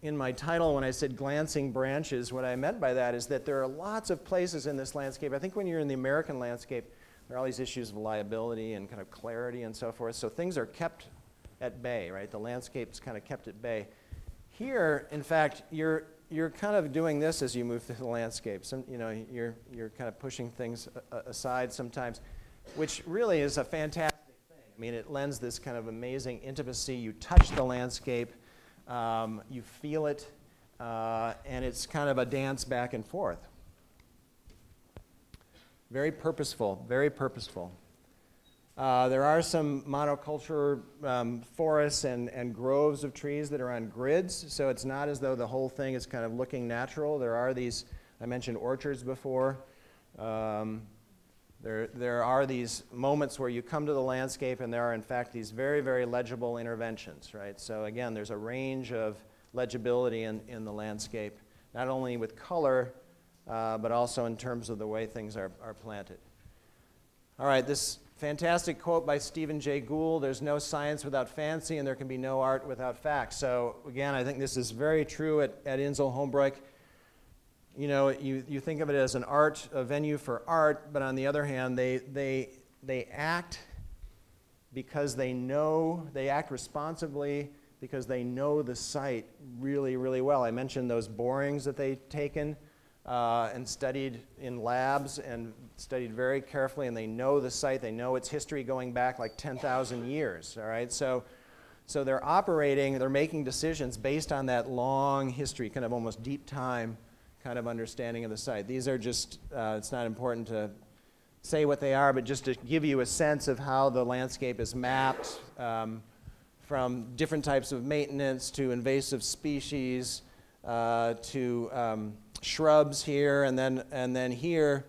S2: in my title, when I said glancing branches, what I meant by that is that there are lots of places in this landscape. I think when you're in the American landscape, there are all these issues of liability and kind of clarity and so forth. So things are kept at bay, right? The landscape's kind of kept at bay. Here, in fact, you're kind of doing this as you move through the landscape. You're kind of pushing things aside sometimes, which really is a fantastic thing. I mean, it lends this kind of amazing intimacy. You touch the landscape, you feel it, and it's kind of a dance back and forth. Very purposeful, very purposeful. There are some monoculture forests and groves of trees that are on grids, so it's not as though the whole thing is kind of looking natural. There are these, I mentioned orchards before. There are these moments where you come to the landscape and there are in fact these very, very legible interventions, right? So again, there's a range of legibility in the landscape, not only with color, but also in terms of the way things are planted. All right, this fantastic quote by Stephen Jay Gould, there's no science without fancy and there can be no art without facts. So again, I think this is very true at Insel Holmbreuk. You know, you think of it as a venue for art, but on the other hand, they act because they act responsibly because they know the site really, really well. I mentioned those borings that they've taken and studied in labs and studied very carefully, and they know the site, they know its history going back like 10,000 years, all right? So they're making decisions based on that long history, kind of almost deep time kind of understanding of the site. These are just, it's not important to say what they are, but just to give you a sense of how the landscape is mapped from different types of maintenance to invasive species to shrubs here, and then here,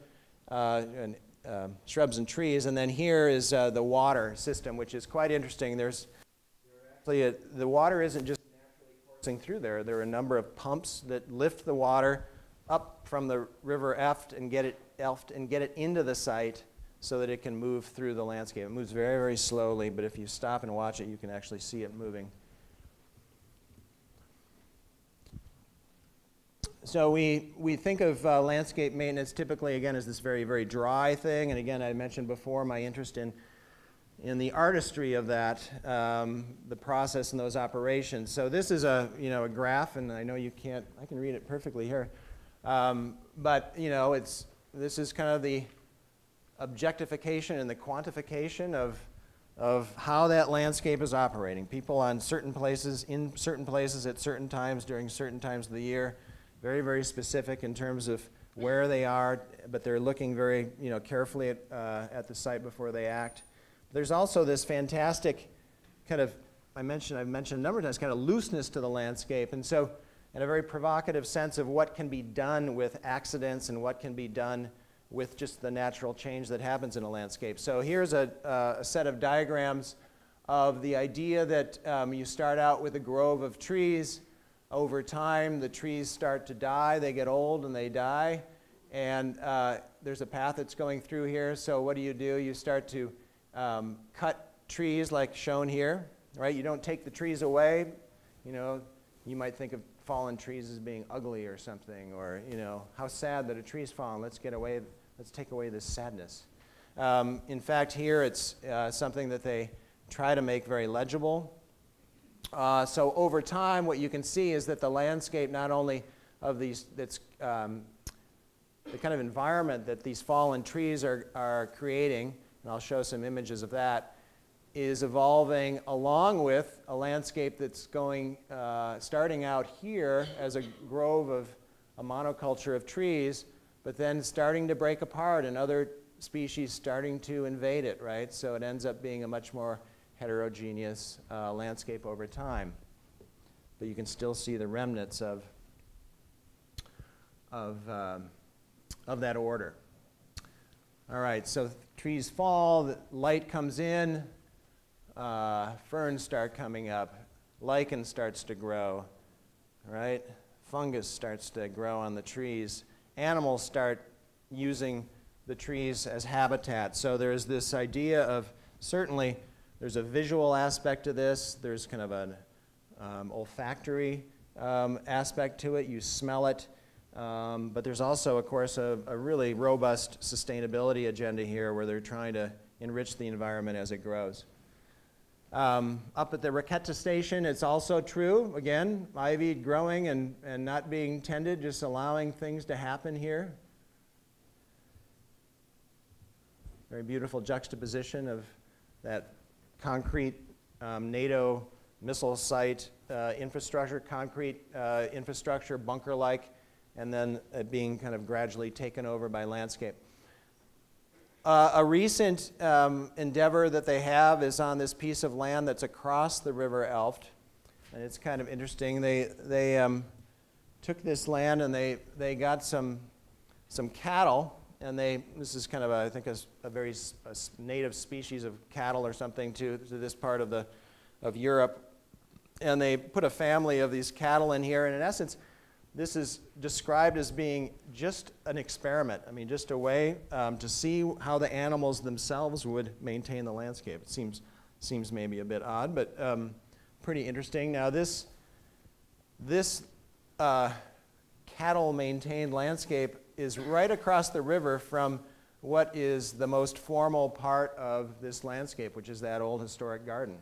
S2: shrubs and trees, and then here is the water system, which is quite interesting. The water isn't just naturally coursing through there. There are a number of pumps that lift the water up from the river Eft and get it into the site so that it can move through the landscape. It moves very, very slowly, but if you stop and watch it, you can actually see it moving. So we think of landscape maintenance typically, again, as this very, very dry thing. And again, I mentioned before my interest in in the artistry of that, the process and those operations. So this is a graph, and I know you can't, I can read it perfectly here. But this is kind of the objectification and the quantification of how that landscape is operating. People on certain places, in certain places, at certain times, during certain times of the year, very, very specific in terms of where they are, but they're looking very carefully at the site before they act. There's also this fantastic kind of, I've mentioned a number of times, kind of looseness to the landscape, and so in a very provocative sense of what can be done with accidents and what can be done with just the natural change that happens in a landscape. So here's a set of diagrams of the idea that you start out with a grove of trees. Over time, the trees start to die. They get old and they die. And there's a path that's going through here. So what do? You start to cut trees like shown here, right? You don't take the trees away. You might think of fallen trees as being ugly or something, or how sad that a tree's fallen. Let's take away this sadness. In fact, here it's something that they try to make very legible. So over time, what you can see is that the landscape, not only of these, the kind of environment that these fallen trees are creating, and I'll show some images of that, is evolving along with a landscape that's going, starting out here as a grove of a monoculture of trees, but then starting to break apart and other species starting to invade it, right? So it ends up being a much more heterogeneous landscape over time. But you can still see the remnants of that order. All right, so trees fall, the light comes in, ferns start coming up, lichen starts to grow, right? Fungus starts to grow on the trees. Animals start using the trees as habitat. So there's this idea of, certainly, there's a visual aspect to this. There's kind of an olfactory aspect to it. You smell it. But there's also, of course, a really robust sustainability agenda here where they're trying to enrich the environment as it grows. Up at the Raqueta station, it's also true. Again, ivy growing and not being tended, just allowing things to happen here. Very beautiful juxtaposition of that concrete NATO missile site infrastructure, concrete infrastructure, bunker-like, and then it being kind of gradually taken over by landscape. A recent endeavor that they have is on this piece of land that's across the River Elft, and it's kind of interesting. They took this land and they got some cattle, and this is kind of I think a very native species of cattle or something to this part of Europe, and they put a family of these cattle in here, and in essence, this is described as being just an experiment. I mean, just a way to see how the animals themselves would maintain the landscape. It seems maybe a bit odd, but pretty interesting. Now, this cattle-maintained landscape is right across the river from what is the most formal part of this landscape, which is that old historic garden.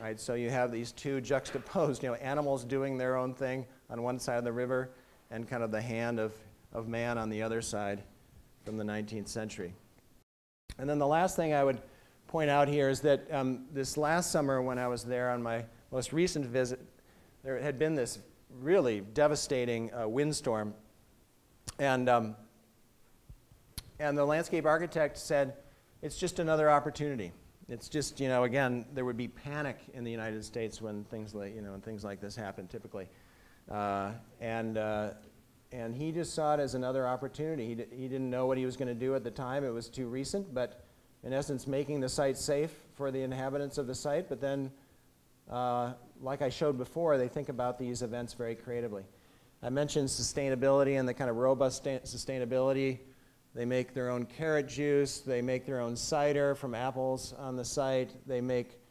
S2: Right? So you have these two juxtaposed, animals doing their own thing on one side of the river and kind of the hand of man on the other side from the 19th century. And then the last thing I would point out here is that this last summer when I was there on my most recent visit, there had been this really devastating windstorm. And the landscape architect said, it's just another opportunity. It's just, again, there would be panic in the United States when things like this happen typically. And he just saw it as another opportunity. He didn't know what he was going to do at the time. It was too recent, but in essence, making the site safe for the inhabitants of the site. But then, like I showed before, they think about these events very creatively. I mentioned sustainability and the kind of robust sustainability. They make their own carrot juice. They make their own cider from apples on the site. They make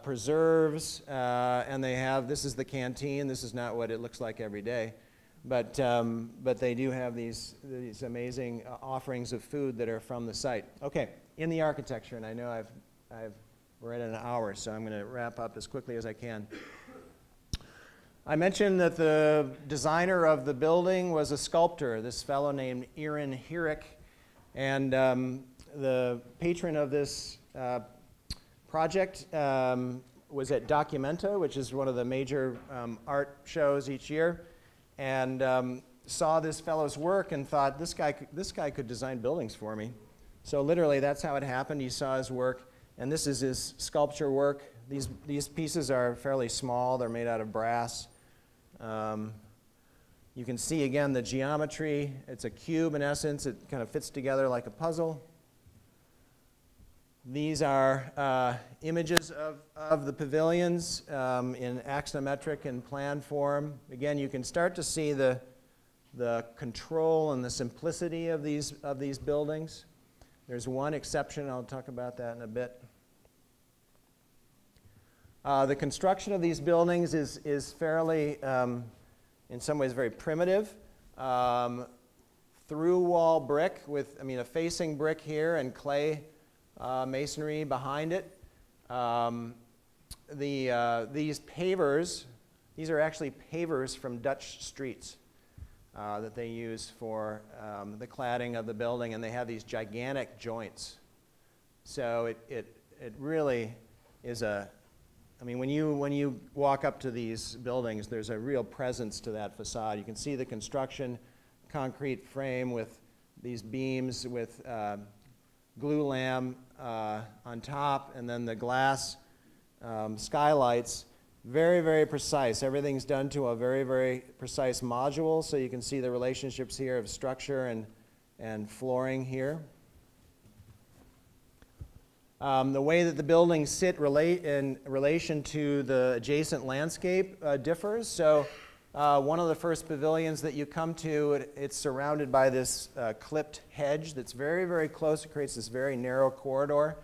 S2: preserves, and they have, this is the canteen. This is not what it looks like every day. But they do have these amazing offerings of food that are from the site. Okay, in the architecture, and I know I've we're at an hour, so I'm going to wrap up as quickly as I can. I mentioned that the designer of the building was a sculptor, this fellow named Aaron Herrick, and the patron of this project was at Documenta, which is one of the major art shows each year, and saw this fellow's work and thought, this guy could design buildings for me. So literally, that's how it happened. He saw his work, and this is his sculpture work. These pieces are fairly small. They're made out of brass. You can see, again, the geometry. It's a cube, in essence. It kind of fits together like a puzzle. These are images of the pavilions in axonometric and plan form. Again, you can start to see the control and the simplicity of these buildings. There's one exception. I'll talk about that in a bit. The construction of these buildings is fairly, in some ways, very primitive. Through-wall brick with, a facing brick here and clay masonry behind it. These pavers, these are actually pavers from Dutch streets that they use for the cladding of the building, and they have these gigantic joints. So it really is when you walk up to these buildings, there's a real presence to that facade. You can see the construction, concrete frame with these beams with glue lam on top, and then the glass skylights. Very, very precise. Everything's done to a very, very precise module, so you can see the relationships here of structure and flooring here. The way that the buildings sit in relation to the adjacent landscape differs. So one of the first pavilions that you come to, it's surrounded by this clipped hedge that's very, very close. It creates this very narrow corridor.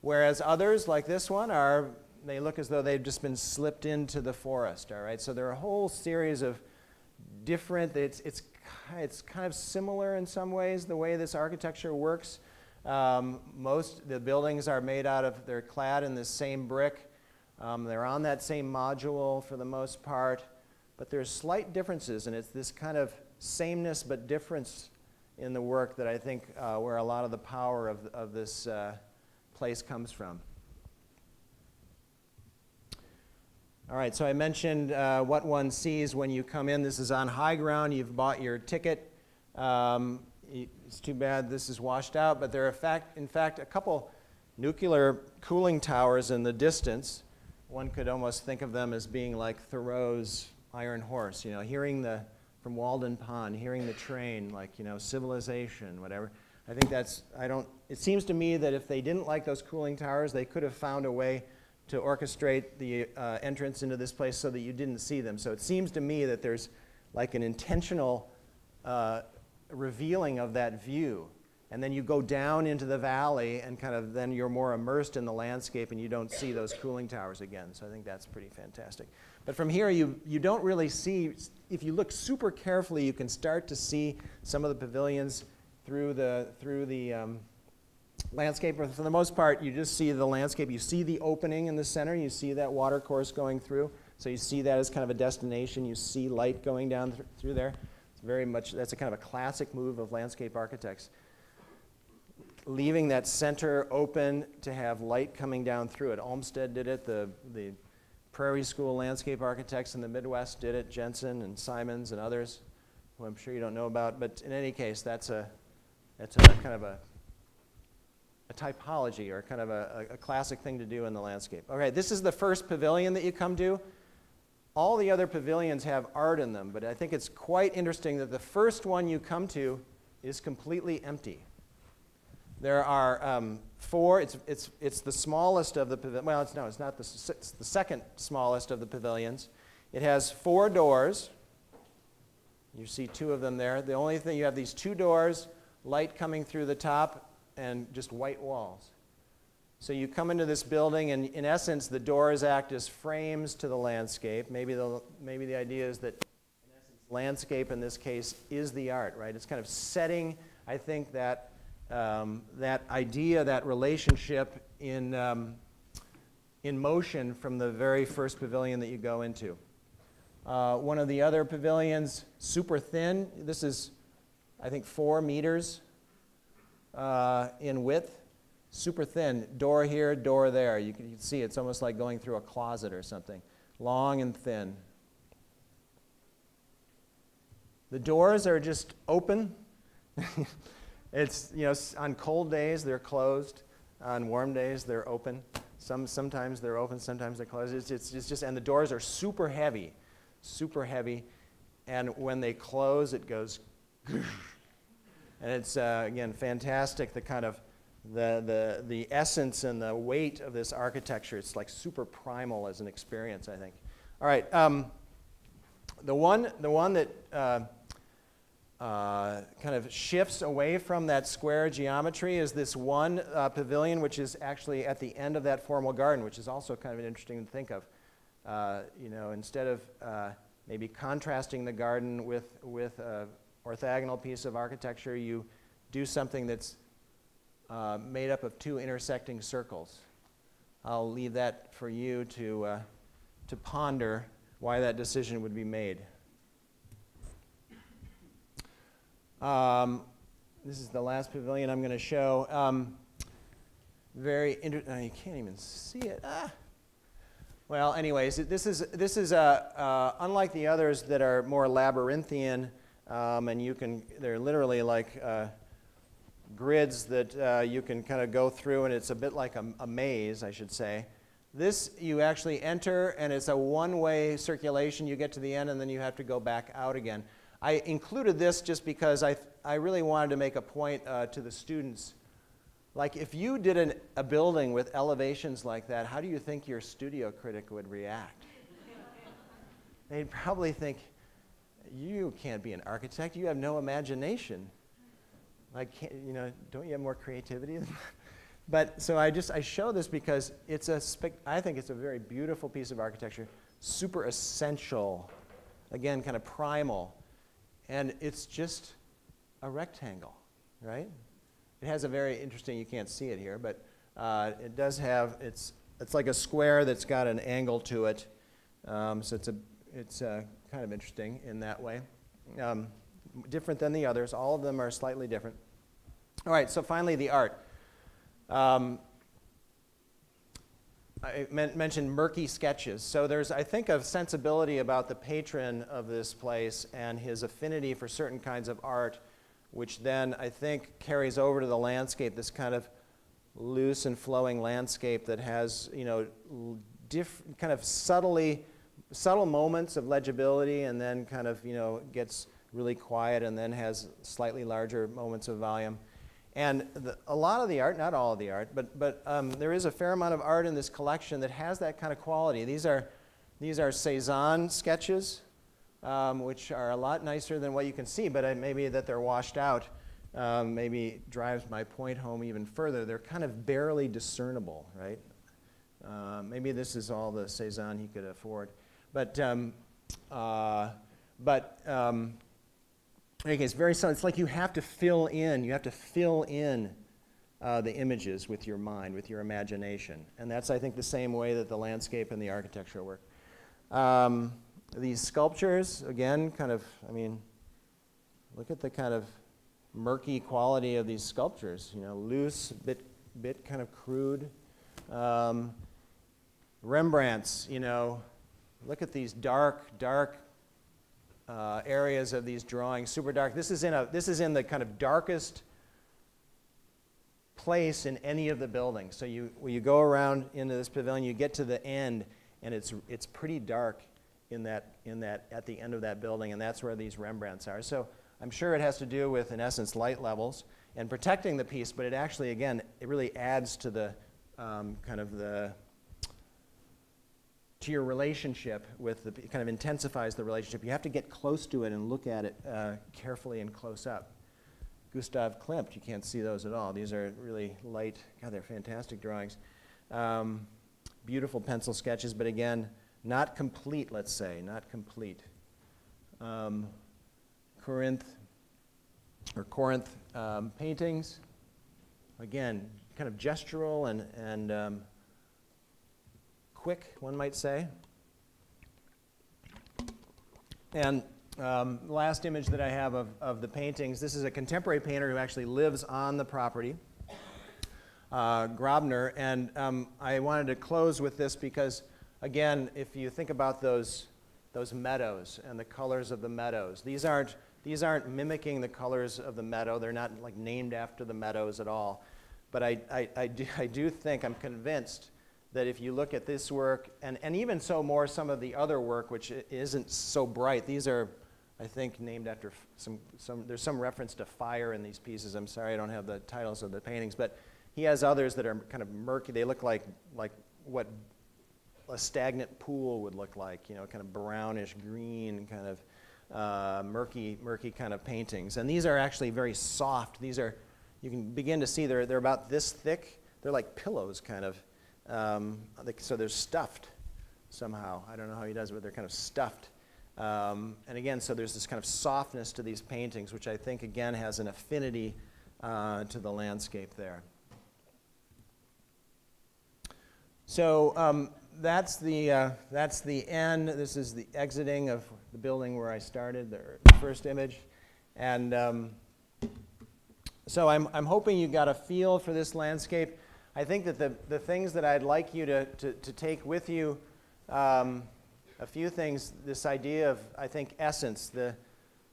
S2: Whereas others, like this one, they look as though they've just been slipped into the forest, all right? So there are a whole series of different, it's kind of similar in some ways, the way this architecture works. Most the buildings are made they're clad in this same brick. They're on that same module for the most part, but there's slight differences, and it's this kind of sameness but difference in the work that I think where a lot of the power of this place comes from. All right, so I mentioned what one sees when you come in. This is on high ground. You've bought your ticket. It's too bad this is washed out, but there are, in fact, a couple nuclear cooling towers in the distance. One could almost think of them as being like Thoreau's Iron Horse, from Walden Pond, hearing the train, like, civilization, whatever. I think it seems to me that if they didn't like those cooling towers, they could have found a way to orchestrate the entrance into this place so that you didn't see them. So it seems to me that there's like an intentional revealing of that view. And then you go down into the valley and then you're more immersed in the landscape and you don't see those cooling towers again. So I think that's pretty fantastic. But from here, you don't really see, if you look super carefully, you can start to see some of the pavilions through the landscape. But for the most part, you just see the landscape. You see the opening in the center. You see that water course going through. So you see that as kind of a destination. You see light going down through there. It's very much, that's a kind of a classic move of landscape architects. Leaving that center open to have light coming down through it. Olmsted did it. The Prairie School landscape architects in the Midwest did it. Jensen and Simons and others, who I'm sure you don't know about. But in any case, that's a kind of a typology or kind of a classic thing to do in the landscape. Okay, this is the first pavilion that you come to. All the other pavilions have art in them, but I think it's quite interesting that the first one you come to is completely empty. There are four. It's the smallest of the pavilions. Well, it's not. It's the second smallest of the pavilions. It has 4 doors. You see 2 of them there. The only thing, you have these 2 doors, light coming through the top, and just white walls. So you come into this building, and in essence, the doors act as frames to the landscape. Maybe the idea is that, in essence, landscape in this case is the art, right? It's kind of setting, I think, that that idea, that relationship in motion from the very first pavilion that you go into. One of the other pavilions, super thin. This is, I think, 4 meters in width. Super thin. Door here, door there. You can see it's almost like going through a closet or something. Long and thin. The doors are just open. It's, you know, on cold days they're closed. On warm days they're open. Sometimes they're open, sometimes they're closed. It's just, and the doors are super heavy. Super heavy, and when they close, it goes, and it's again fantastic. The kind of the essence and the weight of this architecture. It's like super primal as an experience, I think. All right, the one that kind of shifts away from that square geometry is this one pavilion, which is actually at the end of that formal garden, which is also kind of interesting to think of. You know, instead of maybe contrasting the garden with an orthogonal piece of architecture, you do something that's made up of 2 intersecting circles. I'll leave that for you to ponder why that decision would be made. This is the last pavilion I'm going to show. Very interesting. You can't even see it. Well, anyways, this is unlike the others that are more labyrinthian, and they're literally like grids that you can kind of go through, and it's a bit like a maze, I should say. This you actually enter, and it's a one-way circulation. You get to the end, and then you have to go back out again. I included this just because I really wanted to make a point to the students. Like, if you did a building with elevations like that, how do you think your studio critic would react? They'd probably think, you can't be an architect. You have no imagination. Like, you know, don't you have more creativity than that? But so I show this because it's I think it's a very beautiful piece of architecture, super essential, again, kind of primal. And it's just a rectangle, right? It has a very interesting, you can't see it here, but it does have, it's like a square that's got an angle to it. So it's kind of interesting in that way. Different than the others. All of them are slightly different. All right, so finally the art. I mentioned murky sketches. So there's, I think, a sensibility about the patron of this place and his affinity for certain kinds of art, which then I think carries over to the landscape, this kind of loose and flowing landscape that has, you know, kind of subtle moments of legibility, and then kind of, you know, gets really quiet and then has slightly larger moments of volume. And a lot of the art, not all of the art, but there is a fair amount of art in this collection that has that kind of quality. These are Cézanne sketches, which are a lot nicer than what you can see, but maybe that they're washed out maybe drives my point home even further. They're kind of barely discernible, right? Maybe this is all the Cézanne he could afford. But okay, it's very subtle. It's like you have to fill in the images with your mind, with your imagination. And that's, I think, the same way that the landscape and the architecture work. These sculptures, again, kind of, I mean, look at the kind of murky quality of these sculptures. You know, loose, bit kind of crude. Rembrandt's, you know, look at these dark areas of these drawings, super dark. This is in the kind of darkest place in any of the buildings. So when you go around into this pavilion, you get to the end, and it's pretty dark in that at the end of that building, and that's where these Rembrandts are. So I'm sure it has to do with, in essence, light levels and protecting the piece, but it actually, again, it really adds to the to your relationship with it kind of intensifies the relationship. You have to get close to it and look at it carefully and close up. Gustav Klimt, you can't see those at all. These are really light. God, they're fantastic drawings. Beautiful pencil sketches, but again, not complete, let's say, not complete. Corinth paintings. again, kind of gestural and quick, one might say. And the last image that I have of the paintings, this is a contemporary painter who actually lives on the property, Grobner. And I wanted to close with this because, again, if you think about those meadows and the colors of the meadows, these aren't mimicking the colors of the meadow. They're not like named after the meadows at all. But I do think, I'm convinced that if you look at this work, and even so more some of the other work, which isn't so bright, these are, I think, named after there's some reference to fire in these pieces. I'm sorry I don't have the titles of the paintings, but he has others that are kind of murky. They look like what a stagnant pool would look like, you know, kind of brownish green, kind of murky kind of paintings. And these are actually very soft. These are, you can begin to see they're about this thick. They're like pillows, kind of. So they're stuffed somehow. I don't know how he does it, but they're kind of stuffed. And again, so there's this kind of softness to these paintings, which I think, again, has an affinity to the landscape there. So that's the end. This is the exiting of the building where I started, the first image. And so I'm hoping you got a feel for this landscape. I think that the things that I'd like you to take with you, a few things, this idea of, I think, essence, the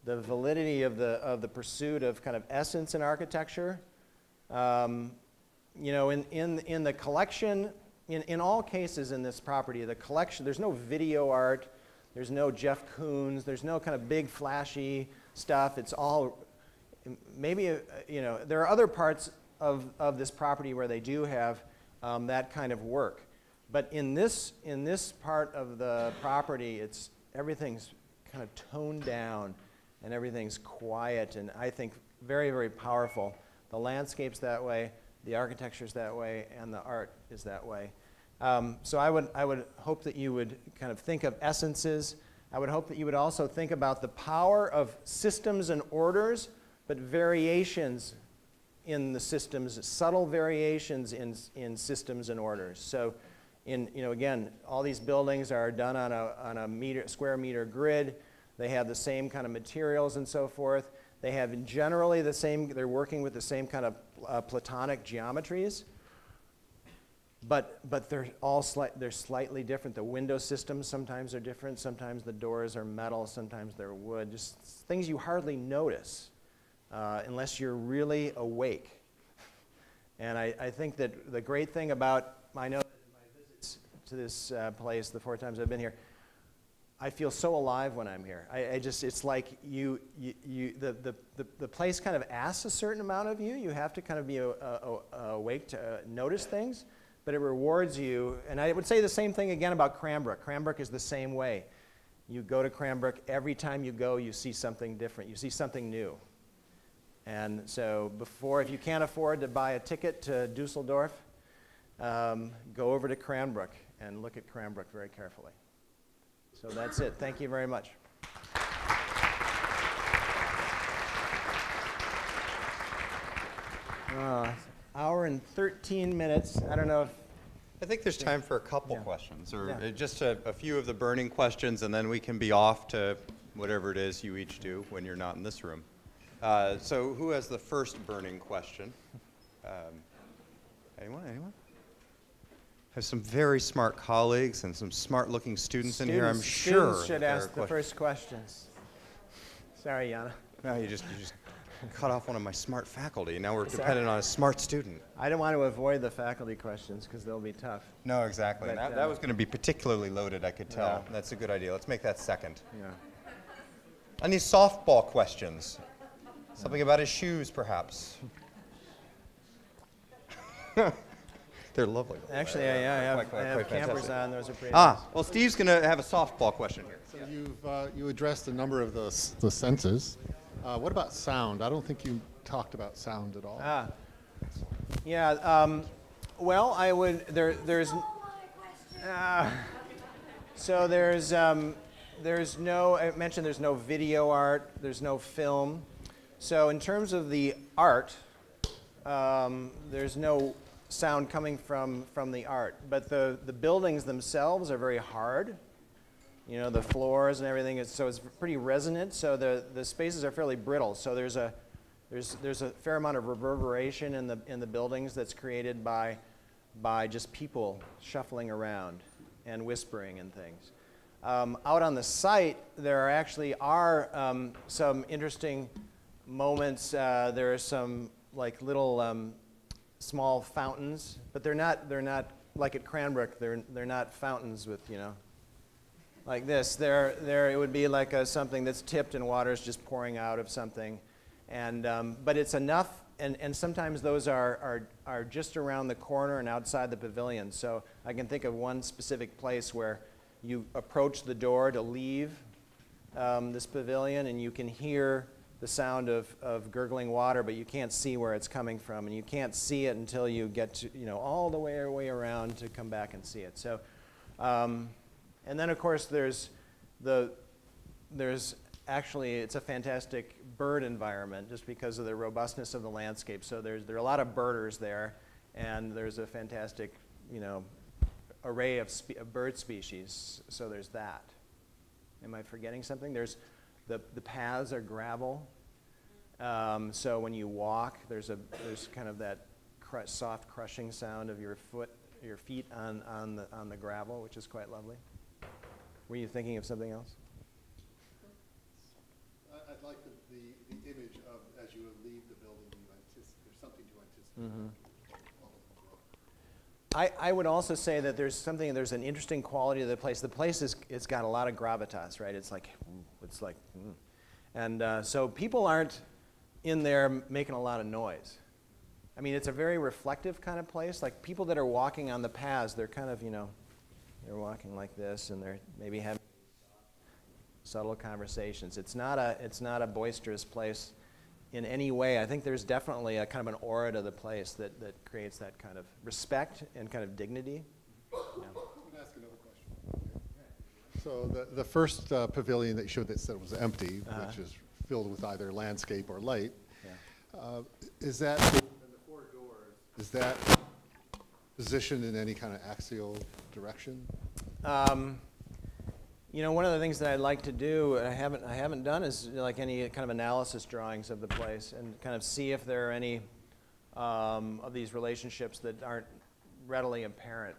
S2: validity of the pursuit of kind of essence in architecture. You know, in the collection, in all cases in this property, the collection, there's no video art, there's no Jeff Koons, there's no kind of big flashy stuff. It's all, maybe, you know, there are other parts of this property where they do have that kind of work. But in this part of the property, everything's kind of toned down and everything's quiet and I think very, very powerful. The landscape's that way, the architecture's that way, and the art is that way. So I would hope that you would kind of think of essences. I would hope that you would also think about the power of systems and orders, but variations in the systems, subtle variations in systems and orders. So, you know, again, all these buildings are done on a square meter grid. They have the same kind of materials and so forth. They have generally the same. They're working with the same kind of platonic geometries. But they're all they're slightly different. The window systems sometimes are different. Sometimes the doors are metal. Sometimes they're wood. Just things you hardly notice. Unless you're really awake. And I think that the great thing about, I know that in my visits to this place, the 4 times I've been here, I feel so alive when I'm here. It's like the place kind of asks a certain amount of you. You have to kind of be awake to notice things, but it rewards you. And I would say the same thing again about Cranbrook. Cranbrook is the same way. You go to Cranbrook, every time you go, you see something different. You see something new. And so if you can't afford to buy a ticket to Dusseldorf, go over to Cranbrook and look at Cranbrook very carefully. So that's it. Thank you very much. Hour and 13 minutes. I don't know if...
S1: I think there's time for a couple questions, or
S2: Yeah.
S1: just a few of the burning questions, and then we can be off to whatever it is you each do when you're not in this room. So who has the first burning question? Anyone? I have some very smart colleagues and some smart-looking students in here, I'm sure.
S2: Students should ask the first questions. Sorry, Yana.
S1: No, you just cut off one of my smart faculty. Now we're dependent on a smart student.
S2: I don't want to avoid the faculty questions because they'll be tough.
S1: No, exactly.
S2: But,
S1: that was going to be particularly loaded, I could tell.
S2: Yeah.
S1: That's a good idea. Let's make that second.
S2: Yeah.
S1: Any softball questions? Something about his shoes, perhaps. They're lovely.
S2: Actually, I have
S1: quite
S2: campers
S1: fantastic.
S2: on. Those are pretty
S1: Well, Steve's going to have a softball question here.
S3: So you addressed a number of the senses. What about sound? I don't think you talked about sound at all.
S2: Yeah. Well, I would. There's. So there's no. I mentioned there's no video art. There's no film. So in terms of the art, there's no sound coming from the art. But the buildings themselves are very hard. You know, the floors and everything, so it's pretty resonant, so the spaces are fairly brittle. So there's a fair amount of reverberation in the buildings that's created by just people shuffling around and whispering and things. Out on the site, there actually are some interesting moments. There are some like little small fountains, but they're not like at Cranbrook. They're not fountains with, you know, like this. It would be like something that's tipped and water's just pouring out of something, and but it's enough. And sometimes those are just around the corner and outside the pavilion. So I can think of one specific place where you approach the door to leave this pavilion, and you can hear the sound of gurgling water, but you can't see where it's coming from, and you can't see it until you get to, you know, all the way around to come back and see it. So, and then of course there's actually, it's a fantastic bird environment just because of the robustness of the landscape. So there are a lot of birders there, and there's a fantastic, you know, array of bird species. So there's that. Am I forgetting something? There's the paths are gravel. So when you walk, there's kind of that soft crushing sound of your feet on the gravel, which is quite lovely. Were you thinking of something else?
S3: I'd like the image of as you leave the building, there's something to anticipate.
S2: I would also say that there's an interesting quality to the place. The place it's got a lot of gravitas, right? It's like, and so people aren't in there making a lot of noise. I mean, it's a very reflective kind of place. Like people that are walking on the paths, they're kind of, you know, they're walking like this, and they're maybe having subtle conversations. It's not a boisterous place in any way. I think there's definitely a kind of an aura to the place that creates that kind of respect and kind of dignity. Yeah.
S3: I'm going to ask another question. So the first pavilion that you showed that said was empty, which is filled with either landscape or light, is that, and the four doors, is that positioned in any kind of axial direction?
S2: You know, one of the things that I'd like to do, I haven't done, is like any kind of analysis drawings of the place and kind of see if there are any of these relationships that aren't readily apparent.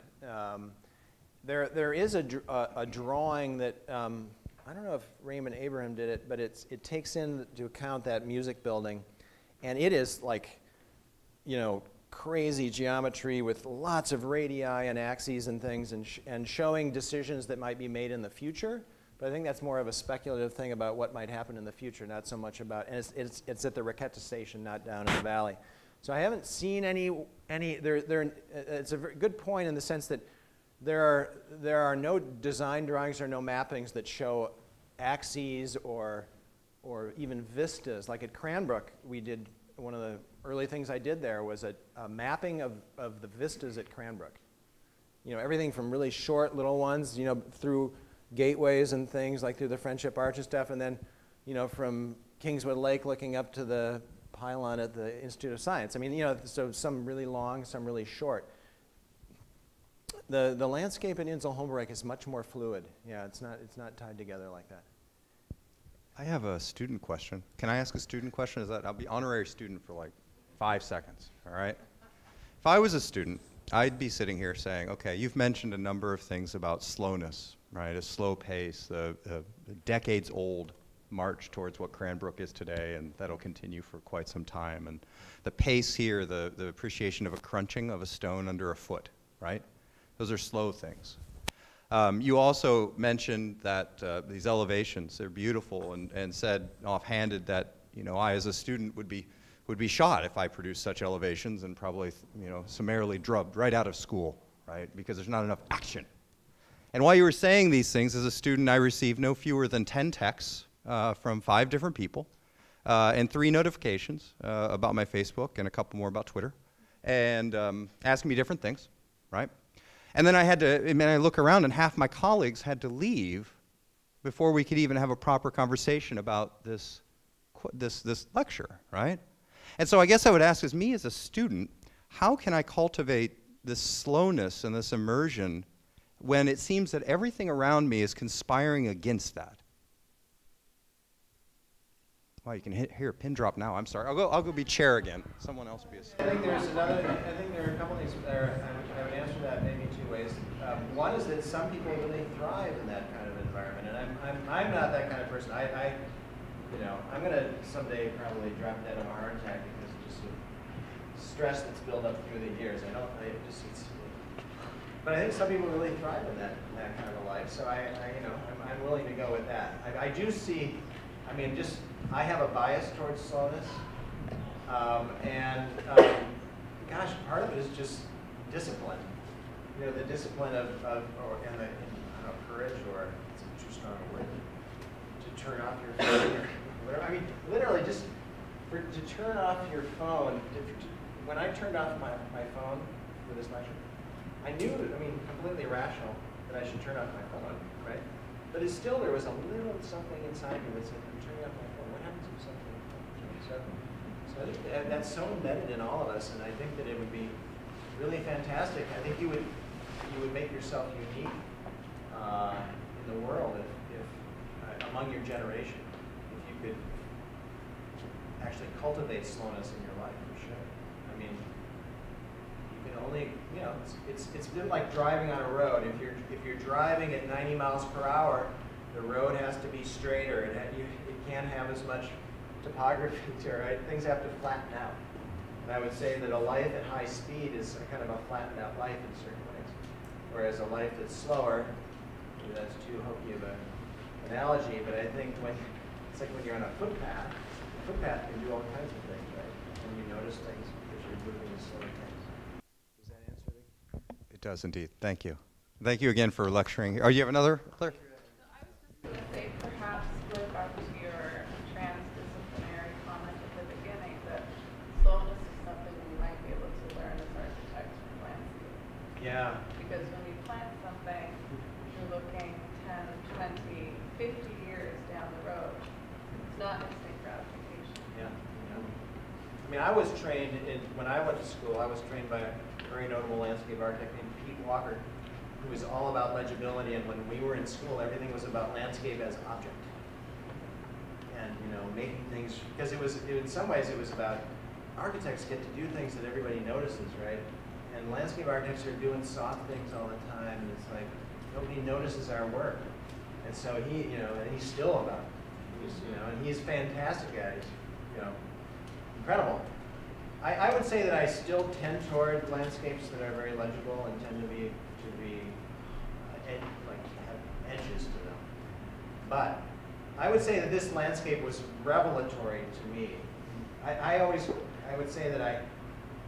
S2: There is a drawing that I don't know if Raymond Abraham did it, but it takes into account that music building, and it is like, you know, crazy geometry with lots of radii and axes and things, and showing decisions that might be made in the future. But I think that's more of a speculative thing about what might happen in the future, not so much about, and it's at the Raquetta station, not down in the valley. So I haven't seen any it's a very good point in the sense that there are no design drawings or no mappings that show axes or even vistas. Like at Cranbrook, we did, one of the early things I did there was a mapping of the vistas at Cranbrook. You know, everything from really short little ones, you know, through gateways and things like through the Friendship Arch and stuff, and then, you know, from Kingswood Lake looking up to the pylon at the Institute of Science. I mean, you know, so some really long, some really short. The landscape at Insel Holmberg is much more fluid. Yeah, it's not tied together like that.
S1: I have a student question. Can I ask a student question? I'll be honorary student for like 5 seconds, all right? If I was a student, I'd be sitting here saying, okay, you've mentioned a number of things about slowness, right? A slow pace, a decades-old march towards what Cranbrook is today, and that'll continue for quite some time. And the pace here, the appreciation of a crunching of a stone under a foot, right? Those are slow things. You also mentioned that these elevations, they're beautiful, and said offhanded that, you know, I as a student would be shot if I produced such elevations and probably, you know, summarily drubbed right out of school, right? Because there's not enough action. And while you were saying these things, as a student, I received no fewer than 10 texts from 5 different people and 3 notifications about my Facebook and a couple more about Twitter, and asking me different things, right? And then I look around, and half my colleagues had to leave before we could even have a proper conversation about this lecture, right? And so I guess I would ask, as me as a student, how can I cultivate this slowness and this immersion when it seems that everything around me is conspiring against that? Wow, you can hear a pin drop now. I'm sorry. I'll go be chair again. Someone else be a
S2: I think there are a couple things there. I would answer that maybe two ways. One is that some people really thrive in that kind of environment, and I'm not that kind of person. I'm going to someday probably drop dead of a heart attack because of just the stress that's built up through the years. But I think some people really thrive in that kind of a life. So I'm willing to go with that. I do see. I have a bias towards slowness, gosh, part of it is just discipline. The discipline of courage, or it's too strong a word, to turn off your phone or whatever. Literally just to turn off your phone. When I turned off my phone for this lecture, I knew, completely rational, that I should turn off my phone, right? But there was a little something inside me that said, I'm turning off my phone. What happens if something happens? So I think that's so embedded in all of us, and I think that it would be really fantastic. I think you would make yourself unique in the world if among your generation, if you could actually cultivate slowness in your life, for sure. You can only, it's been like driving on a road. If you're driving at 90 miles per hour, the road has to be straighter. It can't have as much topography to it, right? Things have to flatten out. And I would say that a life at high speed is a kind of a flattened out life in certain ways. Whereas a life that's slower, maybe that's too hokey of an analogy, but I think it's like when you're on a footpath, the footpath can do all kinds of things, right? And you notice things because you're moving at slow things. Does that answer the?
S1: It does indeed. Thank you. Thank you again for lecturing. Oh, you have another, Claire?
S4: I was just going to say, perhaps go back to your transdisciplinary comment at the beginning, that slowness is something we might be able to learn as architects from landscape.
S2: Yeah.
S4: Because when you plant something, you're looking 10, 20, 50 years down the road. It's not instant gratification.
S2: Yeah. I was trained when I went to school, I was trained by a very notable landscape architect named Pete Walker, who was all about legibility. And when we were in school, everything was about landscape as object. And making things, because in some ways it was about architects get to do things that everybody notices, right? And landscape architects are doing soft things all the time, and it's like nobody notices our work. And so and he's still about it. And he's fantastic at it. He's, incredible. I would say that I still tend toward landscapes that are very legible and tend to be have edges to them. But I would say that this landscape was revelatory to me. I would say that I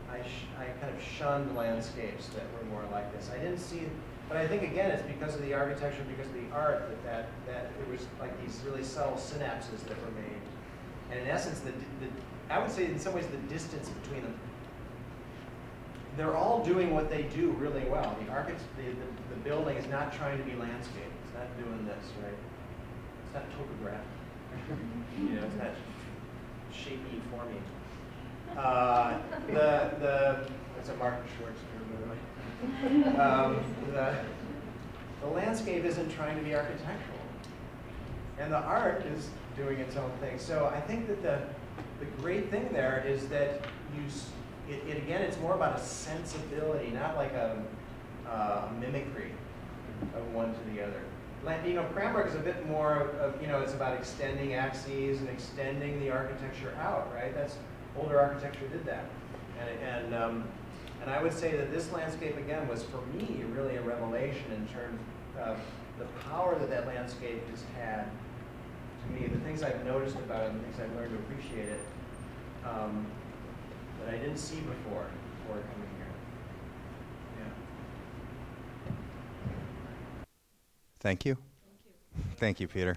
S2: kind of shunned landscapes that were more like this. I didn't see, but I think again it's because of the architecture, because of the art that it was like these really subtle synapses that were made. And in essence, I would say in some ways the distance between them, they're all doing what they do really well. The building is not trying to be landscape. It's not doing this, right? It's not topographic. It's not shapey, formy. That's a Martin Schwartz term, by the way. The landscape isn't trying to be architectural, and the art is doing its own thing. So I think that the great thing there is that again, it's more about a sensibility, not like a mimicry of one to the other. Cranbrook is a bit more of, it's about extending axes and extending the architecture out, right? Older architecture did that. And I would say that this landscape, again, was for me really a revelation in terms of the power that landscape has had to me, the things I've noticed about it, and the things I've learned to appreciate it, that I didn't see before coming here. Yeah.
S1: Thank you. Thank you, Peter.